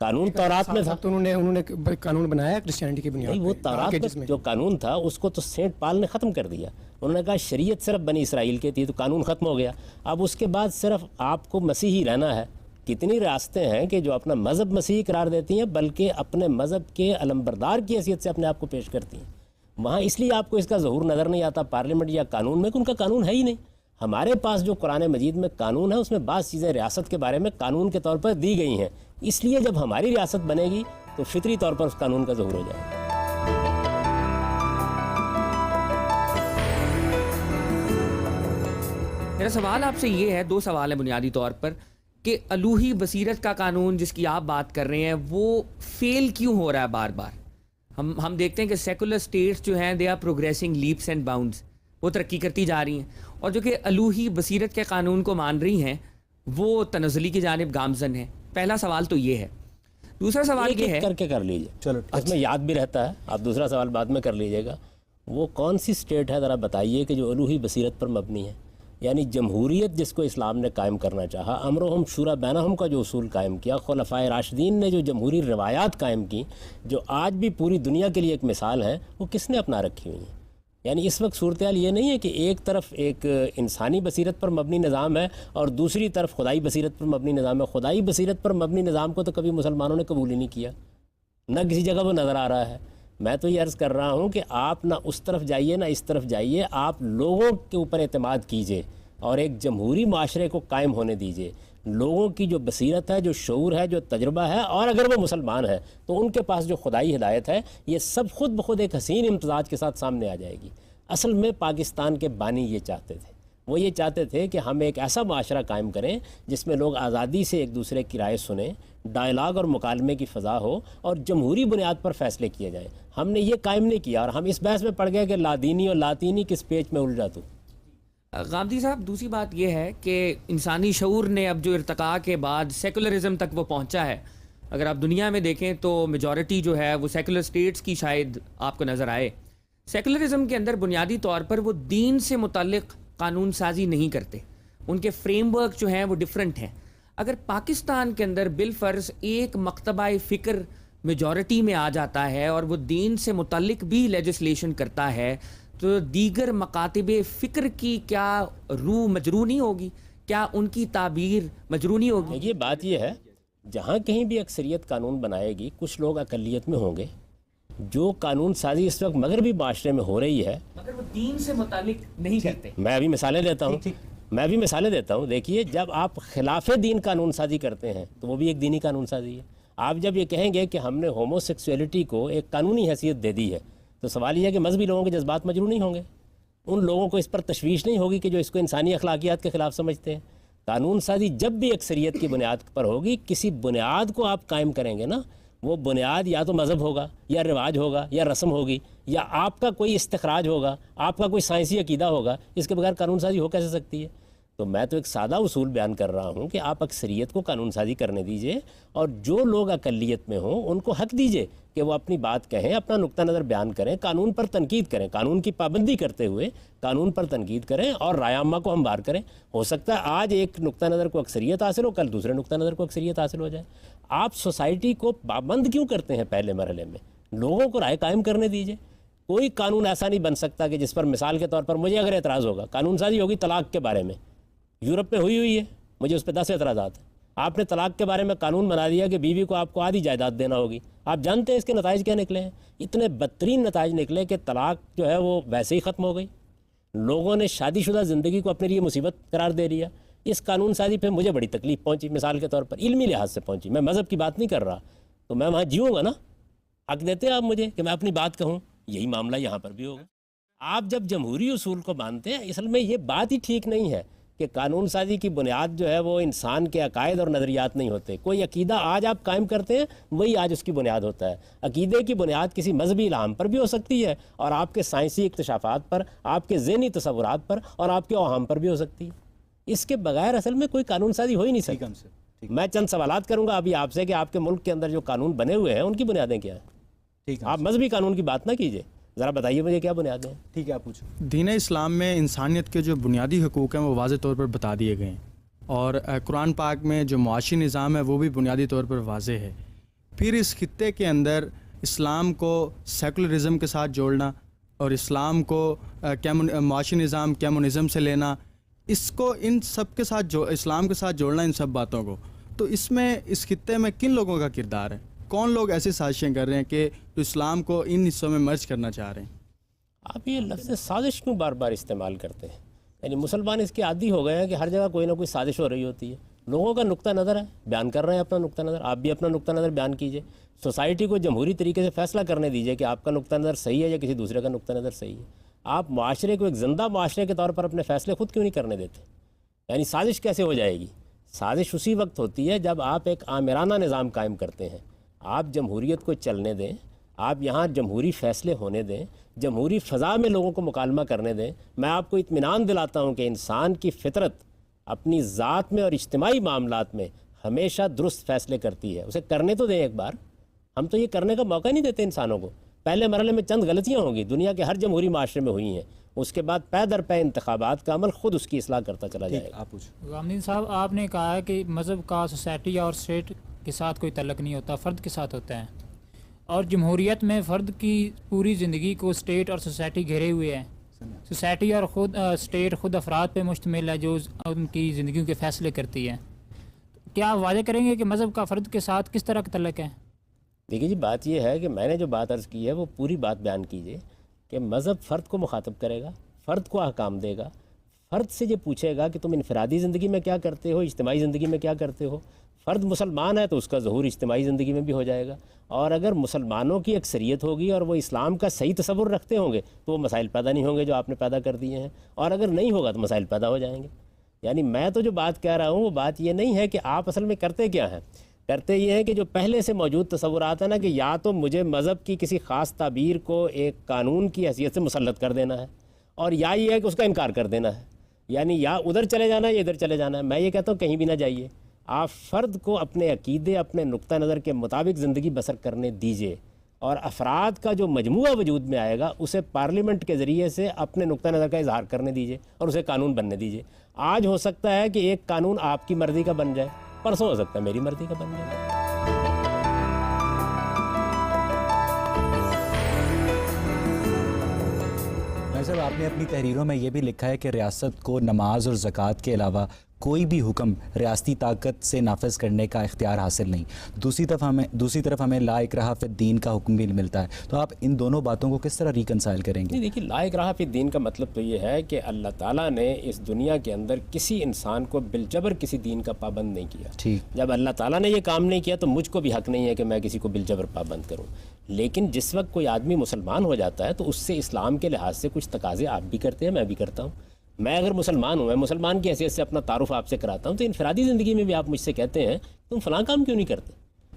قانون تورات میں تھا, تو انہوں نے قانون بنایا کرسچینٹی کی بنیاد وہ پہ. تورات میں جو قانون تھا اس کو تو سینٹ پال نے ختم کر دیا. انہوں نے کہا شریعت صرف بنی اسرائیل کی تھی تو قانون ختم ہو گیا. اب اس کے بعد صرف آپ کو مسیحی رہنا ہے. کتنی ریاستیں ہیں کہ جو اپنا مذہب مسیحی قرار دیتی ہیں بلکہ اپنے مذہب کے علمبردار کی حیثیت سے اپنے آپ کو پیش کرتی ہیں. وہاں اس لیے آپ کو اس کا ظہور نظر نہیں آتا پارلیمنٹ یا قانون میں کہ ان کا قانون ہے ہی نہیں. ہمارے پاس جو قرآن مجید میں قانون ہے اس میں بعض چیزیں ریاست کے بارے میں قانون کے طور پر دی گئی ہیں. اس لیے جب ہماری ریاست بنے گی تو فطری طور پر اس قانون کا ظہور ہو جائے گا. میرا سوال آپ سے یہ ہے, دو سوال ہیں بنیادی طور پر, کہ الوہی بصیرت کا قانون جس کی آپ بات کر رہے ہیں وہ فیل کیوں ہو رہا ہے بار بار؟ ہم دیکھتے ہیں کہ سیکولر اسٹیٹس جو ہیں they are progressing leaps and bounds, وہ ترقی کرتی جا رہی ہیں, اور جو کہ الوہی بصیرت کے قانون کو مان رہی ہیں وہ تنزلی کی جانب گامزن ہیں. پہلا سوال تو یہ ہے. دوسرا سوال یہ ہے, کر کے کر لیجئے, چلو اس میں یاد بھی رہتا ہے. آپ دوسرا سوال بعد میں کر لیجئے گا. وہ کون سی اسٹیٹ ہے ذرا بتائیے کہ جو الوہی بصیرت پر مبنی ہے؟ یعنی جمہوریت جس کو اسلام نے قائم کرنا چاہا, امرہم شورا بینہم کا جو اصول قائم کیا, خلفائے راشدین نے جو جمہوری روایات قائم کی جو آج بھی پوری دنیا کے لیے ایک مثال ہے, وہ کس نے اپنا رکھی ہوئی ہیں؟ یعنی اس وقت صورتحال یہ نہیں ہے کہ ایک طرف ایک انسانی بصیرت پر مبنی نظام ہے اور دوسری طرف خدائی بصیرت پر مبنی نظام ہے. خدائی بصیرت پر مبنی نظام کو تو کبھی مسلمانوں نے قبول ہی نہیں کیا, نہ کسی جگہ وہ نظر آ رہا ہے. میں تو یہ عرض کر رہا ہوں کہ آپ نہ اس طرف جائیے نہ اس طرف جائیے, آپ لوگوں کے اوپر اعتماد کیجئے اور ایک جمہوری معاشرے کو قائم ہونے دیجئے. لوگوں کی جو بصیرت ہے, جو شعور ہے, جو تجربہ ہے, اور اگر وہ مسلمان ہے تو ان کے پاس جو خدائی ہدایت ہے یہ سب خود بخود ایک حسین امتزاج کے ساتھ سامنے آ جائے گی. اصل میں پاکستان کے بانی یہ چاہتے تھے, وہ یہ چاہتے تھے کہ ہم ایک ایسا معاشرہ قائم کریں جس میں لوگ آزادی سے ایک دوسرے کی رائے سنیں, ڈائلاگ اور مکالمے کی فضا ہو اور جمہوری بنیاد پر فیصلے کیے جائیں. ہم نے یہ قائم نہیں کیا اور ہم اس بحث میں پڑ گئے کہ لادینی اور لاطینی کس پیچ میں الجھا تو. غامدی صاحب, دوسری بات یہ ہے کہ انسانی شعور نے اب جو ارتقاء کے بعد سیکولرزم تک وہ پہنچا ہے, اگر آپ دنیا میں دیکھیں تو میجورٹی جو ہے وہ سیکولر اسٹیٹس کی شاید آپ کو نظر آئے. سیکولرزم کے اندر بنیادی طور پر وہ دین سے متعلق قانون سازی نہیں کرتے, ان کے فریم ورک جو ہیں وہ ڈیفرنٹ ہیں. اگر پاکستان کے اندر بالفرض ایک مکتبہ فکر میجورٹی میں آ جاتا ہے اور وہ دین سے متعلق بھی لیجسلیشن کرتا ہے تو دیگر مکاتب فکر کی کیا روح مجروح نہیں ہوگی؟ کیا ان کی تعبیر مجروح نہیں ہوگی؟ یہ بات یہ ہے, جہاں کہیں بھی اکثریت قانون بنائے گی کچھ لوگ اقلیت میں ہوں گے. جو قانون سازی اس وقت مغربی معاشرے میں ہو رہی ہے مگر وہ دین سے متعلق نہیں کرتے. میں ابھی مثالیں دیتا ہوں. دیکھیے, جب آپ خلاف دین قانون سازی کرتے ہیں تو وہ بھی ایک دینی قانون سازی ہے. آپ جب یہ کہیں گے کہ ہم نے ہومو سیکسولیٹی کو ایک قانونی حیثیت دے دی ہے تو سوال یہ ہے کہ مذہبی لوگوں کے جذبات مجروح نہیں ہوں گے؟ ان لوگوں کو اس پر تشویش نہیں ہوگی کہ جو اس کو انسانی اخلاقیات کے خلاف سمجھتے ہیں؟ قانون سازی جب بھی اکثریت کی بنیاد پر ہوگی, کسی بنیاد کو آپ قائم کریں گے نا, وہ بنیاد یا تو مذہب ہوگا یا رواج ہوگا یا رسم ہوگی یا آپ کا کوئی استخراج ہوگا, آپ کا کوئی سائنسی عقیدہ ہوگا. اس کے بغیر قانون سازی ہو کیسے سکتی ہے؟ تو میں تو ایک سادہ اصول بیان کر رہا ہوں کہ آپ اکثریت کو قانون سازی کرنے دیجئے اور جو لوگ اقلیت میں ہوں ان کو حق دیجئے کہ وہ اپنی بات کہیں, اپنا نقطہ نظر بیان کریں, قانون پر تنقید کریں, قانون کی پابندی کرتے ہوئے قانون پر تنقید کریں اور رائے عامہ کو ہموار کریں. ہو سکتا ہے آج ایک نقطہ نظر کو اکثریت حاصل ہو, کل دوسرے نقطہ نظر کو اکثریت حاصل ہو جائے. آپ سوسائٹی کو پابند کیوں کرتے ہیں پہلے مرحلے میں؟ لوگوں کو رائے قائم کرنے دیجئے. کوئی قانون ایسا نہیں بن سکتا کہ جس پر مثال کے طور پر مجھے اگر اعتراض ہوگا, قانون سازی ہوگی طلاق کے بارے میں, یورپ میں ہوئی ہے, مجھے اس پہ 10 اعتراضات ہیں. آپ نے طلاق کے بارے میں قانون بنا دیا کہ بیوی کو آپ کو آدھی جائیداد دینا ہوگی. آپ جانتے ہیں اس کے نتائج کیا نکلے ہیں؟ اتنے بدترین نتائج نکلے کہ طلاق جو ہے وہ ویسے ہی ختم ہو گئی. لوگوں نے شادی شدہ زندگی کو اپنے لیے مصیبت قرار دے لیا. اس قانون سازی پہ مجھے بڑی تکلیف پہنچی، مثال کے طور پر علمی لحاظ سے پہنچی، میں مذہب کی بات نہیں کر رہا، تو میں وہاں جیوں گا نا، حق دیتے ہیں آپ مجھے کہ میں اپنی بات کہوں، یہی معاملہ یہاں پر بھی ہوگا۔ آپ جب جمہوری اصول کو مانتے ہیں، اصل میں یہ بات ہی ٹھیک نہیں ہے کہ قانون سازی کی بنیاد جو ہے وہ انسان کے عقائد اور نظریات نہیں ہوتے۔ کوئی عقیدہ آج آپ قائم کرتے ہیں وہی آج اس کی بنیاد ہوتا ہے۔ عقیدے کی بنیاد کسی مذہبی الہام پر بھی ہو سکتی ہے، اور آپ کے سائنسی اکتشافات پر، آپ کے ذہنی تصورات پر، اور آپ کے اوہام پر بھی ہو سکتی ہے۔ اس کے بغیر اصل میں کوئی قانون سازی ہو ہی نہیں سکتی۔ میں چند سوالات کروں گا ابھی آپ سے کہ آپ کے ملک کے اندر جو قانون بنے ہوئے ہیں ان کی بنیادیں کیا ہیں؟ ٹھیک ہے، آپ مذہبی قانون کی بات نہ کیجیے، ذرا بتائیے مجھے کیا بنیادیں ہیں؟ ٹھیک ہے، آپ پوچھو۔ دین اسلام میں انسانیت کے جو بنیادی حقوق ہیں وہ واضح طور پر بتا دیے گئے ہیں، اور قرآن پاک میں جو معاشی نظام ہے وہ بھی بنیادی طور پر واضح ہے۔ پھر اس خطے کے اندر اسلام کو سیکولرزم کے ساتھ جوڑنا اور اسلام کو معاشی نظام کمیونزم سے لینا، اس کو ان سب کے ساتھ اسلام کے ساتھ جوڑنا، ان سب باتوں کو، تو اس میں اس خطے میں کن لوگوں کا کردار ہے؟ کون لوگ ایسی سازشیں کر رہے ہیں کہ جو اسلام کو ان حصوں میں مرج کرنا چاہ رہے ہیں؟ آپ یہ لفظ سازش کیوں بار بار استعمال کرتے ہیں؟ یعنی مسلمان اس کے عادی ہو گئے ہیں کہ ہر جگہ کوئی نہ کوئی سازش ہو رہی ہوتی ہے۔ لوگوں کا نقطہ نظر ہے، بیان کر رہے ہیں اپنا نقطہ نظر، آپ بھی اپنا نقطہ نظر بیان کیجئے۔ سوسائٹی کو جمہوری طریقے سے فیصلہ کرنے دیجئے کہ آپ کا نقطہ نظر صحیح ہے یا کسی دوسرے کا نقطہ نظر صحیح ہے۔ آپ معاشرے کو ایک زندہ معاشرے کے طور پر اپنے فیصلے خود کیوں نہیں کرنے دیتے؟ یعنی سازش کیسے ہو جائے گی؟ سازش اسی وقت ہوتی ہے جب آپ ایک آمرانہ نظام قائم کرتے ہیں، آپ جمہوریت کو چلنے دیں، آپ یہاں جمہوری فیصلے ہونے دیں، جمہوری فضا میں لوگوں کو مکالمہ کرنے دیں۔ میں آپ کو اطمینان دلاتا ہوں کہ انسان کی فطرت اپنی ذات میں اور اجتماعی معاملات میں ہمیشہ درست فیصلے کرتی ہے، اسے کرنے تو دیں ایک بار۔ ہم تو یہ کرنے کا موقع نہیں دیتے انسانوں کو۔ پہلے مرحلے میں چند غلطیاں ہوں گی، دنیا کے ہر جمہوری معاشرے میں ہوئی ہیں، اس کے بعد پے در پے انتخابات کا عمل خود اس کی اصلاح کرتا چلا جائے گا۔ آپ پوچھو۔ غامدین صاحب، آپ نے کہا ہے کہ مذہب کا سوسائٹی اور اسٹیٹ کے ساتھ کوئی تعلق نہیں ہوتا، فرد کے ساتھ ہوتا ہے، اور جمہوریت میں فرد کی پوری زندگی کو اسٹیٹ اور سوسائٹی گھیرے ہوئے ہیں۔ سوسائٹی اور اسٹیٹ خود افراد پہ مشتمل ہے جو ان کی زندگیوں کے فیصلے کرتی ہے۔ کیا آپ واضح کریں گے کہ مذہب کا فرد کے ساتھ کس طرح کا تعلق ہے؟ دیکھیے جی، بات یہ ہے کہ میں نے جو بات عرض کی ہے وہ پوری بات بیان کیجیے کہ مذہب فرد کو مخاطب کرے گا، فرد کو احکام دے گا، فرد سے یہ پوچھے گا کہ تم انفرادی زندگی میں کیا کرتے ہو، اجتماعی زندگی میں کیا کرتے ہو۔ فرد مسلمان ہے تو اس کا ظہور اجتماعی زندگی میں بھی ہو جائے گا، اور اگر مسلمانوں کی اکثریت ہوگی اور وہ اسلام کا صحیح تصور رکھتے ہوں گے تو وہ مسائل پیدا نہیں ہوں گے جو آپ نے پیدا کر دیے ہیں، اور اگر نہیں ہوگا تو مسائل پیدا ہو جائیں گے۔ یعنی میں تو جو بات کہہ رہا ہوں وہ بات یہ نہیں ہے کہ آپ اصل میں کرتے کیا ہیں، کرتے یہ ہے کہ جو پہلے سے موجود تصورات ہیں نا، کہ یا تو مجھے مذہب کی کسی خاص تعبیر کو ایک قانون کی حیثیت سے مسلط کر دینا ہے، اور یا یہ ہے کہ اس کا انکار کر دینا ہے، یعنی یا ادھر چلے جانا ہے یا ادھر چلے جانا ہے۔ میں یہ کہتا ہوں کہیں بھی نہ جائیے، آپ فرد کو اپنے عقیدے، اپنے نقطہ نظر کے مطابق زندگی بسر کرنے دیجیے، اور افراد کا جو مجموعہ وجود میں آئے گا اسے پارلیمنٹ کے ذریعے سے اپنے نقطہ نظر کا اظہار کرنے دیجیے اور اسے قانون بننے دیجیے۔ آج ہو سکتا ہے کہ ایک قانون آپ کی مرضی کا بن جائے، پرسوں ہو سکتا ہے میری مرضی کا بن جائے۔ صاحب، آپ نے اپنی تحریروں میں یہ بھی لکھا ہے کہ ریاست کو نماز اور زکوٰۃ کے علاوہ کوئی بھی حکم ریاستی طاقت سے نافذ کرنے کا اختیار حاصل نہیں۔ دوسری طرف ہمیں لا اکراہ فی الدین کا حکم بھی ملتا ہے، تو آپ ان دونوں باتوں کو کس طرح ریکنسائل کریں گے؟ دیکھیے، لا اکراہ فی الدین کا مطلب تو یہ ہے کہ اللہ تعالیٰ نے اس دنیا کے اندر کسی انسان کو بالجبر کسی دین کا پابند نہیں کیا۔ ٹھیک، جب اللہ تعالیٰ نے یہ کام نہیں کیا تو مجھ کو بھی حق نہیں ہے کہ میں کسی کو بالجبر پابند کروں۔ لیکن جس وقت کوئی آدمی مسلمان ہو جاتا ہے تو اس سے اسلام کے لحاظ سے کچھ تقاضے آپ بھی کرتے ہیں، میں بھی کرتا ہوں۔ میں اگر مسلمان ہوں، میں مسلمان کی حیثیت سے اپنا تعارف آپ سے کراتا ہوں، تو انفرادی زندگی میں بھی آپ مجھ سے کہتے ہیں تم فلاں کام کیوں نہیں کرتے؟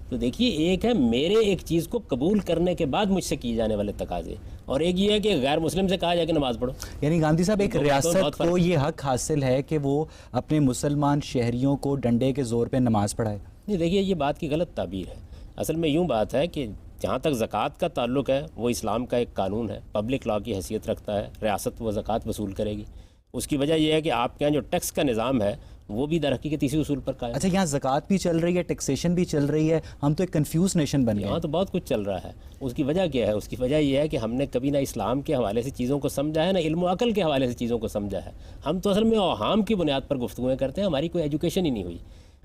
تو دیکھیے، ایک ہے میرے ایک چیز کو قبول کرنے کے بعد مجھ سے کیے جانے والے تقاضے، اور ایک یہ ہے کہ غیر مسلم سے کہا جائے کہ نماز پڑھو۔ یعنی گاندھی صاحب، ایک ریاست کو یہ حق حاصل ہے کہ وہ اپنے مسلمان شہریوں کو ڈنڈے کے زور پہ نماز پڑھائے؟ نہیں، دیکھیے یہ بات کی غلط تعبیر ہے۔ اصل میں یوں بات ہے کہ جہاں تک زکوٰۃ کا تعلق ہے وہ اسلام کا ایک قانون ہے، پبلک لا کی حیثیت رکھتا ہے، ریاست وہ زکوٰۃ وصول کرے گی۔ اس کی وجہ یہ ہے کہ آپ کے یہاں جو ٹیکس کا نظام ہے وہ بھی در حقیقت اسی اصول پر قائم ہے۔ اچھا، یہاں زکوٰۃ بھی چل رہی ہے، ٹیکسیشن بھی چل رہی ہے، ہم تو ایک کنفیوز نیشن بن گئے ہیں۔ یہاں تو بہت کچھ چل رہا ہے۔ اس کی وجہ کیا ہے؟ اس کی وجہ یہ ہے کہ ہم نے کبھی نہ اسلام کے حوالے سے چیزوں کو سمجھا ہے، نہ علم و عقل کے حوالے سے چیزوں کو سمجھا ہے۔ ہم تو اصل میں اوہام کی بنیاد پر گفتگویں کرتے ہیں، ہماری کوئی ایجوکیشن ہی نہیں ہوئی۔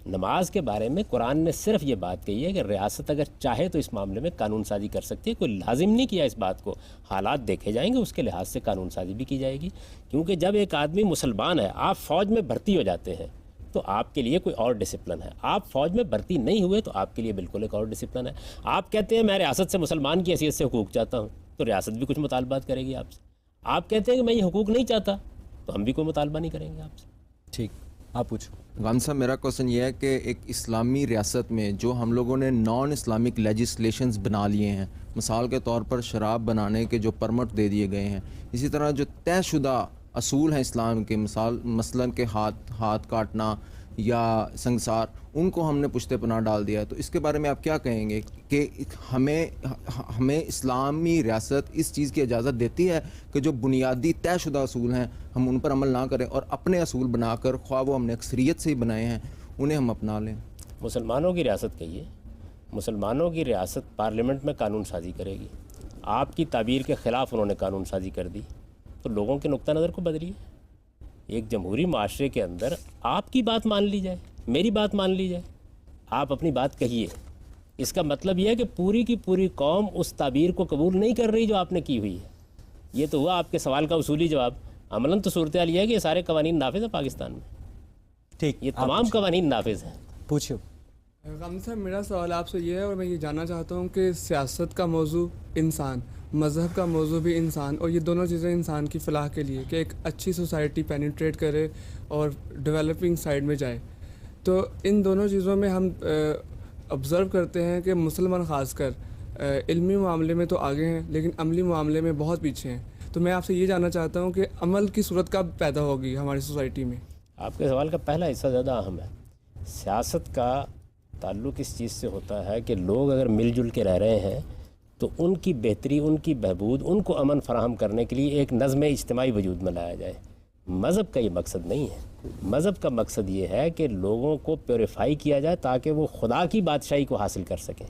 نماز کے بارے میں قرآن نے صرف یہ بات کہی ہے کہ ریاست اگر چاہے تو اس معاملے میں قانون سازی کر سکتی ہے، کوئی لازم نہیں کیا اس بات کو، حالات دیکھے جائیں گے، اس کے لحاظ سے قانون سازی بھی کی جائے گی۔ کیونکہ جب ایک آدمی مسلمان ہے، آپ فوج میں بھرتی ہو جاتے ہیں، تو آپ کے لیے کوئی اور ڈسپلن ہے. آپ فوج میں بھرتی نہیں ہوئے تو آپ کے لیے بالکل ایک اور ڈسپلن ہے. آپ کہتے ہیں میں ریاست سے مسلمان کی حیثیت سے حقوق چاہتا ہوں تو ریاست بھی کچھ مطالبات کرے گی آپ سے. آپ کہتے ہیں کہ میں یہ حقوق نہیں چاہتا تو ہم بھی کوئی مطالبہ نہیں کریں گے آپ سے. ٹھیک, آپ پوچھو. غام صاحب میرا کوشچن یہ ہے کہ ایک اسلامی ریاست میں جو ہم لوگوں نے نان اسلامک لیجسلیشنز بنا لیے ہیں, مثال کے طور پر شراب بنانے کے جو پرمٹ دے دیے گئے ہیں, اسی طرح جو طے شدہ اصول ہیں اسلام کے, مثلاً کہ ہاتھ کاٹنا یا سنگسار, ان کو ہم نے پشت پناہ ڈال دیا ہے. تو اس کے بارے میں آپ کیا کہیں گے کہ ہمیں اسلامی ریاست اس چیز کی اجازت دیتی ہے کہ جو بنیادی طے شدہ اصول ہیں ہم ان پر عمل نہ کریں اور اپنے اصول بنا کر, خواہ وہ ہم نے اکثریت سے ہی بنائے ہیں, انہیں ہم اپنا لیں؟ مسلمانوں کی ریاست کہیے, مسلمانوں کی ریاست پارلیمنٹ میں قانون سازی کرے گی. آپ کی تعبیر کے خلاف انہوں نے قانون سازی کر دی تو لوگوں کے نقطہ نظر کو بدلیے. ایک جمہوری معاشرے کے اندر آپ کی بات مان لی جائے, میری بات مان لی جائے, آپ اپنی بات کہیے. اس کا مطلب یہ ہے کہ پوری کی پوری قوم اس تعبیر کو قبول نہیں کر رہی جو آپ نے کی ہوئی ہے. یہ تو ہوا آپ کے سوال کا اصولی جواب. عملاً تو صورتحال یہ ہے کہ یہ سارے قوانین نافذ ہیں پاکستان میں. ٹھیک, یہ تمام قوانین نافذ ہیں. پوچھو. غام صاحب میرا سوال آپ سے یہ ہے, اور میں یہ جاننا چاہتا ہوں کہ سیاست کا موضوع انسان, مذہب کا موضوع بھی انسان, اور یہ دونوں چیزیں انسان کی فلاح کے لیے کہ ایک اچھی سوسائٹی پینیٹریٹ کرے اور ڈیولپنگ سائڈ میں جائے. تو ان دونوں چیزوں میں ہم آبزرو کرتے ہیں کہ مسلمان خاص کر علمی معاملے میں تو آگے ہیں لیکن عملی معاملے میں بہت پیچھے ہیں. تو میں آپ سے یہ جاننا چاہتا ہوں کہ عمل کی صورت کب پیدا ہوگی ہماری سوسائٹی میں؟ آپ کے سوال کا پہلا حصہ زیادہ اہم ہے. سیاست کا تعلق اس چیز سے ہوتا ہے کہ لوگ اگر مل جل کے رہ رہے ہیں تو ان کی بہتری, ان کی بہبود, ان کو امن فراہم کرنے کے لیے ایک نظم اجتماعی وجود میں لایا جائے. مذہب کا یہ مقصد نہیں ہے. مذہب کا مقصد یہ ہے کہ لوگوں کو پیوریفائی کیا جائے تاکہ وہ خدا کی بادشاہی کو حاصل کر سکیں.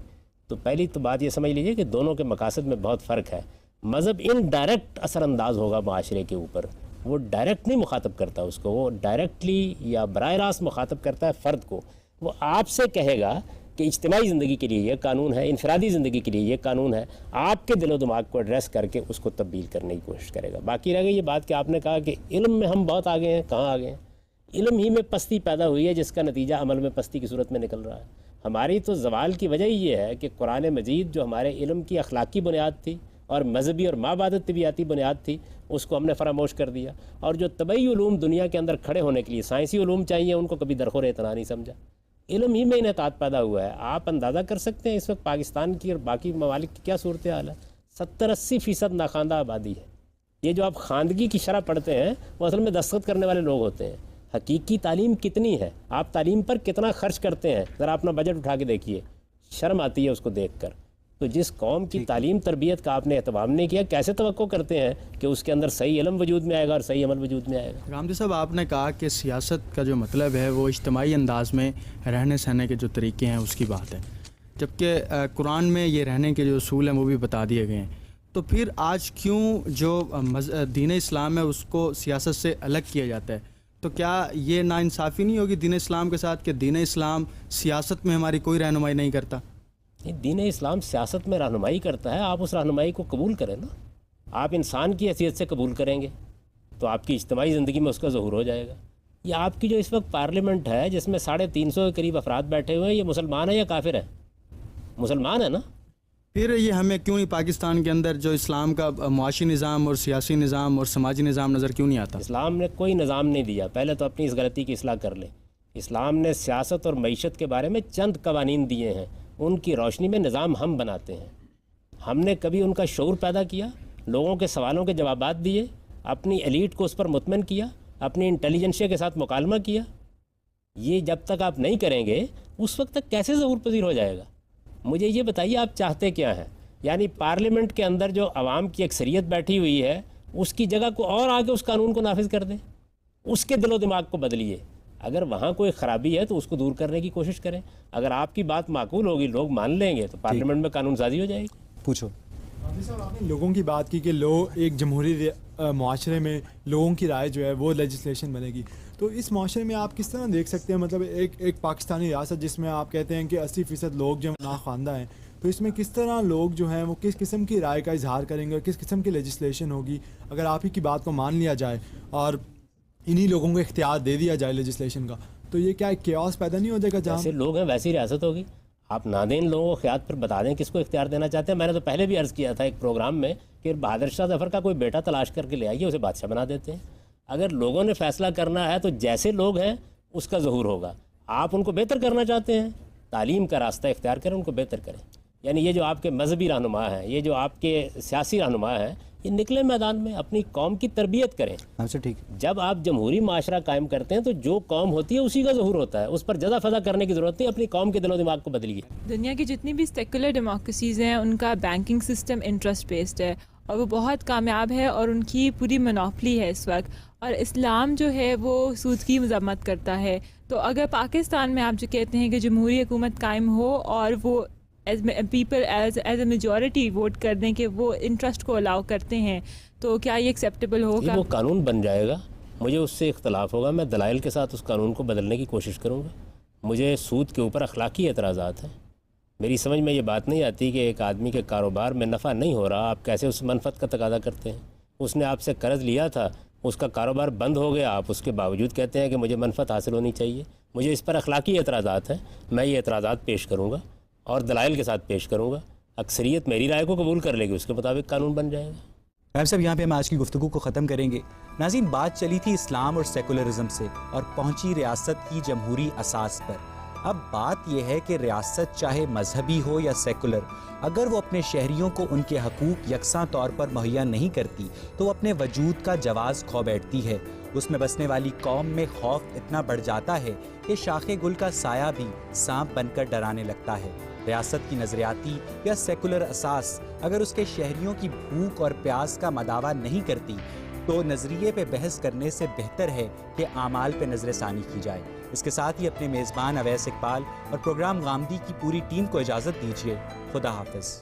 تو پہلی تو بات یہ سمجھ لیجئے کہ دونوں کے مقاصد میں بہت فرق ہے. مذہب انڈائریکٹ اثر انداز ہوگا معاشرے کے اوپر, وہ ڈائریکٹ نہیں مخاطب کرتا اس کو, وہ ڈائریکٹلی یا براہ راست مخاطب کرتا ہے فرد کو. وہ آپ سے کہے گا کہ اجتماعی زندگی کے لیے یہ قانون ہے, انفرادی زندگی کے لیے یہ قانون ہے, آپ کے دل و دماغ کو ایڈریس کر کے اس کو تبدیل کرنے کی کوشش کرے گا. باقی رہ گئی یہ بات کہ آپ نے کہا کہ علم میں ہم بہت آگے ہیں. کہاں آگے ہیں؟ علم ہی میں پستی پیدا ہوئی ہے جس کا نتیجہ عمل میں پستی کی صورت میں نکل رہا ہے. ہماری تو زوال کی وجہ یہ ہے کہ قرآن مجید جو ہمارے علم کی اخلاقی بنیاد تھی اور مذہبی اور مابعدت طبیعاتی بنیاد تھی, اس کو ہم نے فراموش کر دیا. اور جو طبعی علوم دنیا کے اندر کھڑے ہونے کے لیے سائنسی علوم چاہیے, ان کو کبھی درخور اعتنا نہیں سمجھا. علم ہی میں انحطاط پیدا ہوا ہے. آپ اندازہ کر سکتے ہیں اس وقت پاکستان کی اور باقی ممالک کی کیا صورتحال ہے. 70-80% ناخواندہ آبادی ہے. یہ جو آپ خواندگی کی شرح پڑھتے ہیں وہ اصل میں دستخط کرنے والے لوگ ہوتے ہیں. حقیقی تعلیم کتنی ہے, آپ تعلیم پر کتنا خرچ کرتے ہیں, ذرا اپنا بجٹ اٹھا کے دیکھیے. شرم آتی ہے اس کو دیکھ کر. تو جس قوم کی تعلیم تربیت کا آپ نے اہتمام نہیں کیا, کیسے توقع کرتے ہیں کہ اس کے اندر صحیح علم وجود میں آئے گا اور صحیح عمل وجود میں آئے گا؟ غام جی صاحب, آپ نے کہا کہ سیاست کا جو مطلب ہے وہ اجتماعی انداز میں رہنے سہنے کے جو طریقے ہیں اس کی بات ہے, جبکہ قرآن میں یہ رہنے کے جو اصول ہیں وہ بھی بتا دیے گئے ہیں. تو پھر آج کیوں جو دین اسلام ہے اس کو سیاست سے الگ کیا جاتا ہے؟ تو کیا یہ ناانصافی نہیں ہوگی دین اسلام کے ساتھ کہ دین اسلام سیاست میں ہماری کوئی رہنمائی نہیں کرتا؟ دین اسلام سیاست میں رہنمائی کرتا ہے. آپ اس رہنمائی کو قبول کریں نا. آپ انسان کی حیثیت سے قبول کریں گے تو آپ کی اجتماعی زندگی میں اس کا ظہور ہو جائے گا. یہ آپ کی جو اس وقت پارلیمنٹ ہے جس میں 350 کے قریب افراد بیٹھے ہوئے ہیں, یہ مسلمان ہیں یا کافر ہیں؟ مسلمان ہیں نا. پھر یہ ہمیں کیوں نہیں پاکستان کے اندر جو اسلام کا معاشی نظام اور سیاسی نظام اور سماجی نظام نظر کیوں نہیں آتا؟ اسلام نے کوئی نظام نہیں دیا. پہلے تو اپنی اس غلطی کی اصلاح کر لیں. اسلام نے سیاست اور معیشت کے بارے میں چند قوانین دیے ہیں, ان کی روشنی میں نظام ہم بناتے ہیں. ہم نے کبھی ان کا شعور پیدا کیا, لوگوں کے سوالوں کے جوابات دیے, اپنی ایلیٹ کو اس پر مطمئن کیا, اپنی انٹیلیجنسیا کے ساتھ مکالمہ کیا. یہ جب تک آپ نہیں کریں گے اس وقت تک کیسے ظہور پذیر ہو جائے گا؟ مجھے یہ بتائیے آپ چاہتے کیا ہیں؟ یعنی پارلیمنٹ کے اندر جو عوام کی اکثریت بیٹھی ہوئی ہے اس کی جگہ کو اور آگے اس قانون کو نافذ کر دیں, اس کے دل و دماغ کو بدلیے. اگر وہاں کوئی خرابی ہے تو اس کو دور کرنے کی کوشش کریں. اگر آپ کی بات معقول ہوگی, لوگ مان لیں گے, تو پارلیمنٹ میں قانون سازی ہو جائے گی. پوچھو. آپ نے لوگوں کی بات کی کہ لوگ ایک جمہوری معاشرے میں لوگوں کی رائے جو ہے وہ لیجسلیشن بنے گی. تو اس معاشرے میں آپ کس طرح دیکھ سکتے ہیں, مطلب ایک پاکستانی ریاست جس میں آپ کہتے ہیں کہ 80% لوگ جو ناخواندہ ہیں, تو اس میں کس طرح لوگ جو ہیں وہ کس قسم کی رائے کا اظہار کریں گے اور کس قسم کی لیجسلیشن ہوگی اگر آپ ہی کی بات کو مان لیا جائے اور انہی لوگوں کو اختیار دے دیا جائے لیجسلیشن کا؟ تو یہ کیا کیوس پیدا نہیں ہو جائے گا جہاں جیسے لوگ ہیں ویسی ریاست ہوگی. آپ نہ دیں ان لوگوں کو اختیار، پھر بتا دیں کس کو اختیار دینا چاہتے ہیں. میں نے تو پہلے بھی عرض کیا تھا ایک پروگرام میں کہ بہادر شاہ ظفر کا کوئی بیٹا تلاش کر کے لے آئیے، اسے بادشاہ بنا دیتے ہیں. اگر لوگوں نے فیصلہ کرنا ہے تو جیسے لوگ ہیں اس کا ظہور ہوگا. آپ ان کو بہتر کرنا چاہتے ہیں، تعلیم کا راستہ اختیار کریں، ان کو بہتر کریں. یعنی یہ جو آپ کے مذہبی رہنما ہیں، یہ جو آپ کے سیاسی رہنما ہیں، یہ نکلے میدان میں اپنی قوم کی تربیت کریں. اچھا ٹھیک. جب آپ جمہوری معاشرہ قائم کرتے ہیں تو جو قوم ہوتی ہے اسی کا ظہور ہوتا ہے، اس پر جزا فضا کرنے کی ضرورت نہیں. اپنی قوم کے دل و دماغ کو بدلیے. دنیا کی جتنی بھی سیکولر ڈیموکریسیز ہیں ان کا بینکنگ سسٹم انٹرسٹ بیسڈ ہے اور وہ بہت کامیاب ہے اور ان کی پوری منوپلی ہے اس وقت. اور اسلام جو ہے وہ سود کی مذمت کرتا ہے. تو اگر پاکستان میں آپ جو کہتے ہیں کہ جمہوری حکومت قائم ہو اور وہ people as a majority vote کر دیں کہ وہ انٹرسٹ کو الاؤ کرتے ہیں، تو کیا یہ ایکسیپٹیبل ہوگا؟ وہ قانون بن جائے گا، مجھے اس سے اختلاف ہوگا، میں دلائل کے ساتھ اس قانون کو بدلنے کی کوشش کروں گا. مجھے سود کے اوپر اخلاقی اعتراضات ہیں. میری سمجھ میں یہ بات نہیں آتی کہ ایک آدمی کے کاروبار میں نفع نہیں ہو رہا، آپ کیسے اس منفعت کا تقاضا کرتے ہیں. اس نے آپ سے قرض لیا تھا، اس کا کاروبار بند ہو گیا، آپ اس کے باوجود کہتے ہیں کہ مجھے منفعت حاصل ہونی چاہیے. مجھے اس پر اخلاقی اعتراضات ہیں. میں یہ اعتراضات پیش کروں گا اور دلائل کے ساتھ پیش کروں گا. اکثریت میری رائے کو قبول کر لے گی، اس کے مطابق قانون بن جائے گا. غائب صاحب، یہاں پہ ہم آج کی گفتگو کو ختم کریں گے. ناظرین، بات چلی تھی اسلام اور سیکولرزم سے اور پہنچی ریاست کی جمہوری اساس پر. اب بات یہ ہے کہ ریاست چاہے مذہبی ہو یا سیکولر، اگر وہ اپنے شہریوں کو ان کے حقوق یکساں طور پر مہیا نہیں کرتی تو وہ اپنے وجود کا جواز کھو بیٹھتی ہے. اس میں بسنے والی قوم میں خوف اتنا بڑھ جاتا ہے کہ شاخ گل کا سایہ بھی سانپ بن کر ڈرانے لگتا ہے. ریاست کی نظریاتی یا سیکولر اساس اگر اس کے شہریوں کی بھوک اور پیاس کا مداوا نہیں کرتی تو نظریے پہ بحث کرنے سے بہتر ہے کہ اعمال پہ نظر ثانی کی جائے. اس کے ساتھ ہی اپنے میزبان اویس اقبال اور پروگرام غامدی کی پوری ٹیم کو اجازت دیجیے. خدا حافظ.